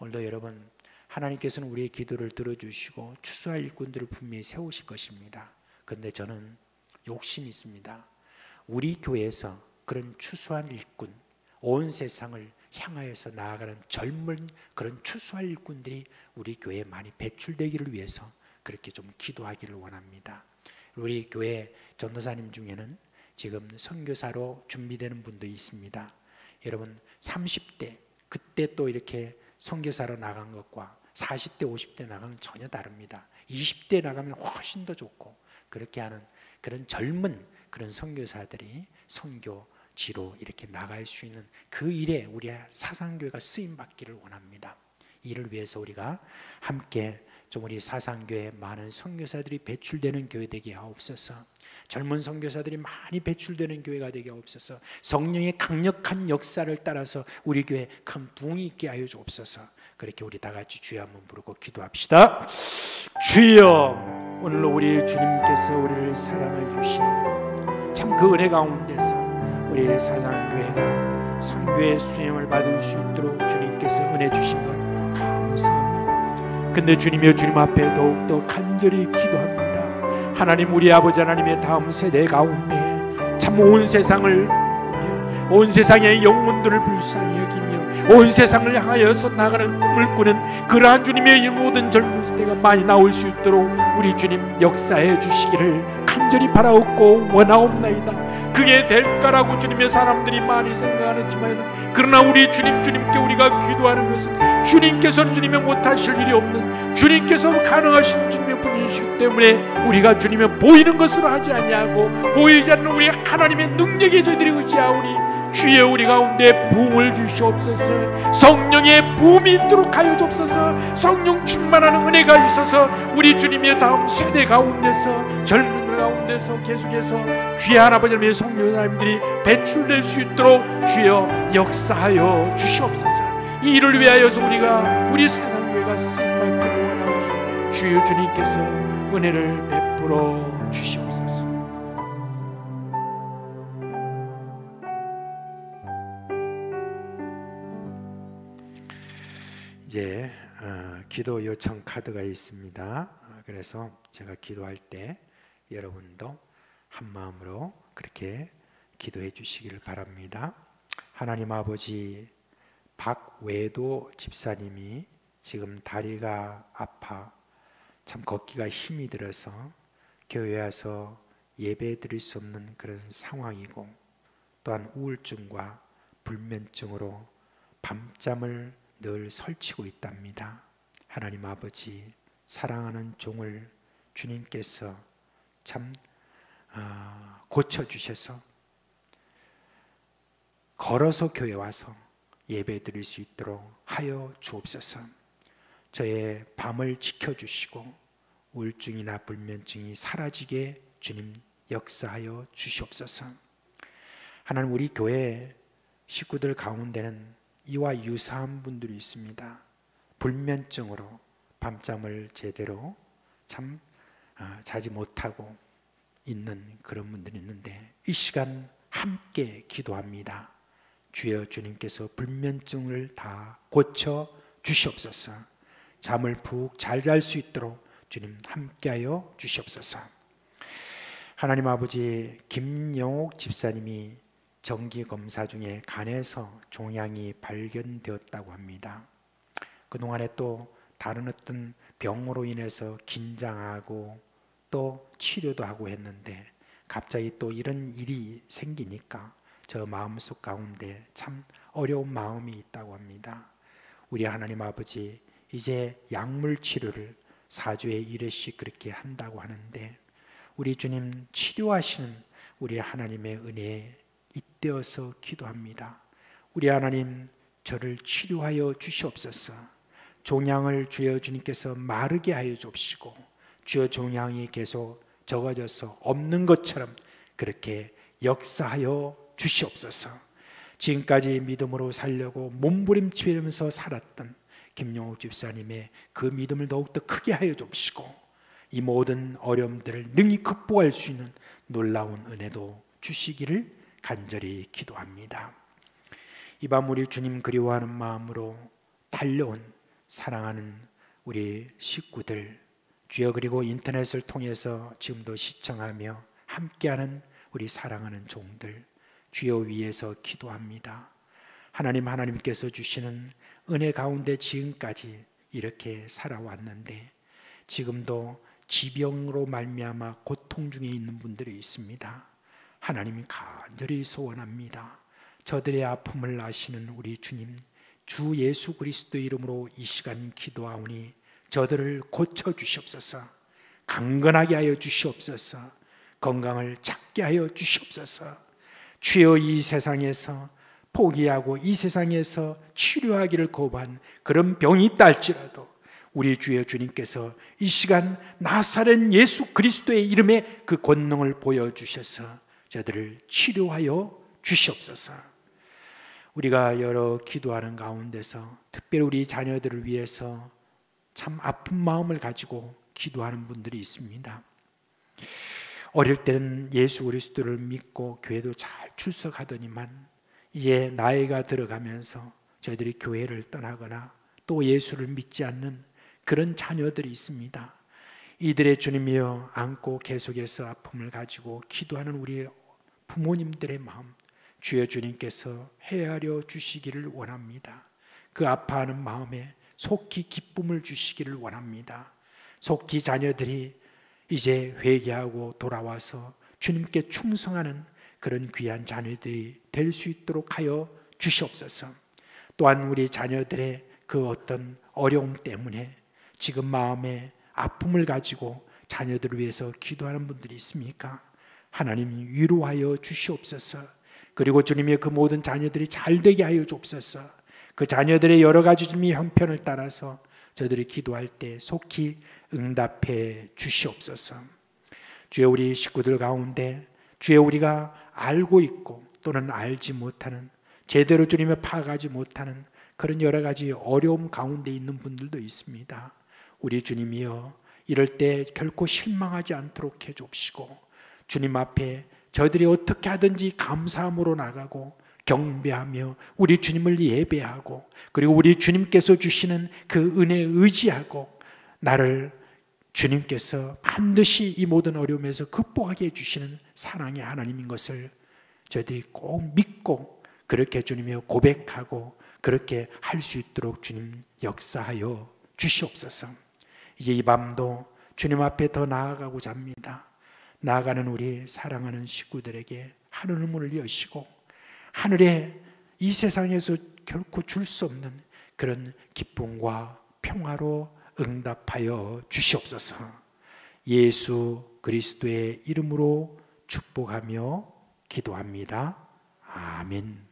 오늘도 여러분 하나님께서는 우리의 기도를 들어주시고 추수할 일꾼들을 분명히 세우실 것입니다. 그런데 저는 욕심이 있습니다. 우리 교회에서 그런 추수한 일꾼, 온 세상을 향하여서 나아가는 젊은 그런 추수할 일꾼들이 우리 교회에 많이 배출되기를 위해서 그렇게 좀 기도하기를 원합니다. 우리 교회 전도사님 중에는 지금 선교사로 준비되는 분도 있습니다. 여러분 30대 그때 또 이렇게 선교사로 나간 것과 40대 50대 나가면 전혀 다릅니다. 20대 나가면 훨씬 더 좋고, 그렇게 하는 그런 젊은 그런 선교사들이 선교지로 이렇게 나갈 수 있는 그 일에 우리 사상교회가 쓰임받기를 원합니다. 이를 위해서 우리가 함께 좀 우리 사상교회 많은 선교사들이 배출되는 교회 되게 하옵소서. 젊은 선교사들이 많이 배출되는 교회가 되게 하옵소서. 성령의 강력한 역사를 따라서 우리 교회에 큰 부흥이 있게 하여 주옵소서. 그렇게 우리 다 같이 주여 한번 부르고 기도합시다. 주여, 오늘 우리 주님께서 우리를 사랑해 주신 참 그 은혜 가운데서 우리 사상교회가 선교의 수행을 받을 수 있도록 주님께서 은혜 주신 것 감사합니다. 근데 주님이여, 주님 앞에 더욱더 간절히 기도합니다. 하나님, 우리 아버지 하나님의 다음 세대 가운데 참 온 세상을, 온 세상의 영혼들을 불쌍히 여기며 온 세상을 향하여서 나가는 꿈을 꾸는 그러한 주님의 이 모든 젊은 세대가 많이 나올 수 있도록 우리 주님 역사해 주시기를 간절히 바라옵고 원하옵나이다. 그게 될까라고 주님의 사람들이 많이 생각하지만, 그러나 우리 주님께 우리가 기도하는 것은 주님께서는 주님의 못하실 일이 없는, 주님께서 가능하신 주님의 분이시기 때문에 우리가 주님의 보이는 것으로 하지 아니하고 보이지 않는 우리 하나님의 능력에 저희들이 의지하오니, 주여 우리 가운데 부흥을 주시옵소서. 성령의 부음이 있도록 하여 주옵소서. 성령 충만하는 은혜가 있어서 우리 주님의 다음 세대 가운데서, 젊은 가운데서 계속해서 귀한 아버지 하나님의 성령님들이 배출될 수 있도록 주여 역사하여 주시옵소서. 이 일을 위하여서 우리가 우리 사상교회가 쓰임받기를 원하오니 주여 주님께서 은혜를 베풀어 주시옵소서. 이제 기도 요청 카드가 있습니다. 그래서 제가 기도할 때 여러분도 한 마음으로 그렇게 기도해 주시기를 바랍니다. 하나님 아버지, 박외도 집사님이 지금 다리가 아파 참 걷기가 힘이 들어서 교회 와서 예배 드릴 수 없는 그런 상황이고, 또한 우울증과 불면증으로 밤잠을 늘 설치고 있답니다. 하나님 아버지, 사랑하는 종을 주님께서 참 고쳐주셔서 걸어서 교회 와서 예배 드릴 수 있도록 하여 주옵소서. 저의 밤을 지켜주시고 우울증이나 불면증이 사라지게 주님 역사하여 주시옵소서. 하나님, 우리 교회 식구들 가운데는 이와 유사한 분들이 있습니다. 불면증으로 밤잠을 제대로 참 자지 못하고 있는 그런 분들이 있는데, 이 시간 함께 기도합니다. 주여, 주님께서 불면증을 다 고쳐 주시옵소서. 잠을 푹 잘 잘 수 있도록 주님 함께하여 주시옵소서. 하나님 아버지, 김영옥 집사님이 정기검사 중에 간에서 종양이 발견되었다고 합니다. 그동안에 또 다른 어떤 병으로 인해서 긴장하고 또 치료도 하고 했는데, 갑자기 또 이런 일이 생기니까 저 마음속 가운데 참 어려운 마음이 있다고 합니다. 우리 하나님 아버지, 이제 약물 치료를 4주에 1회씩 그렇게 한다고 하는데, 우리 주님 치료하시는 우리 하나님의 은혜에 잇대어서 기도합니다. 우리 하나님, 저를 치료하여 주시옵소서. 종양을 주여 주님께서 마르게 하여 주옵시고, 주여 종양이 계속 적어져서 없는 것처럼 그렇게 역사하여 주시옵소서. 지금까지 믿음으로 살려고 몸부림치면서 살았던 김용욱 집사님의 그 믿음을 더욱더 크게 하여 주옵시고, 이 모든 어려움들을 능히 극복할 수 있는 놀라운 은혜도 주시기를 간절히 기도합니다. 이 밤 우리 주님 그리워하는 마음으로 달려온 사랑하는 우리 식구들, 주여, 그리고 인터넷을 통해서 지금도 시청하며 함께하는 우리 사랑하는 종들, 주여 위에서 기도합니다. 하나님께서 주시는 은혜 가운데 지금까지 이렇게 살아왔는데, 지금도 지병으로 말미암아 고통 중에 있는 분들이 있습니다. 하나님이 간절히 소원합니다. 저들의 아픔을 아시는 우리 주님, 주 예수 그리스도의 이름으로 이 시간 기도하오니 저들을 고쳐주시옵소서. 강건하게 하여 주시옵소서. 건강을 찾게 하여 주시옵소서. 주여, 이 세상에서 포기하고 이 세상에서 치료하기를 거부한 그런 병이 있다 할지라도 우리 주여 주님께서 이 시간 나사렛 예수 그리스도의 이름에 그 권능을 보여주셔서 저들을 치료하여 주시옵소서. 우리가 여러 기도하는 가운데서 특별히 우리 자녀들을 위해서 참 아픈 마음을 가지고 기도하는 분들이 있습니다. 어릴 때는 예수 그리스도를 믿고 교회도 잘 출석하더니만 이제 나이가 들어가면서 저희들이 교회를 떠나거나 또 예수를 믿지 않는 그런 자녀들이 있습니다. 이들의 주님이여 안고 계속해서 아픔을 가지고 기도하는 우리 부모님들의 마음, 주여 주님께서 헤아려 주시기를 원합니다. 그 아파하는 마음에 속히 기쁨을 주시기를 원합니다. 속히 자녀들이 이제 회개하고 돌아와서 주님께 충성하는 그런 귀한 자녀들이 될 수 있도록 하여 주시옵소서. 또한 우리 자녀들의 그 어떤 어려움 때문에 지금 마음에 아픔을 가지고 자녀들을 위해서 기도하는 분들이 있습니까? 하나님 위로하여 주시옵소서. 그리고 주님의 그 모든 자녀들이 잘되게 하여 주옵소서. 그 자녀들의 여러 가지 주님의 형편을 따라서 저들이 기도할 때 속히 응답해 주시옵소서. 주여, 우리 식구들 가운데 주여 우리가 알고 있고 또는 알지 못하는, 제대로 주님을 파악하지 못하는 그런 여러 가지 어려움 가운데 있는 분들도 있습니다. 우리 주님이여, 이럴 때 결코 실망하지 않도록 해주옵시고 주님 앞에 저들이 어떻게 하든지 감사함으로 나가고 경배하며 우리 주님을 예배하고, 그리고 우리 주님께서 주시는 그 은혜에 의지하고, 나를 주님께서 반드시 이 모든 어려움에서 극복하게 해주시는 사랑의 하나님인 것을 저희들이 꼭 믿고, 그렇게 주님이여 고백하고 그렇게 할 수 있도록 주님 역사하여 주시옵소서. 이제 이 밤도 주님 앞에 더 나아가고자 합니다. 나아가는 우리 사랑하는 식구들에게 하늘의 문을 여시고, 하늘에 이 세상에서 결코 줄 수 없는 그런 기쁨과 평화로 응답하여 주시옵소서. 예수 그리스도의 이름으로 축복하며 기도합니다. 아멘.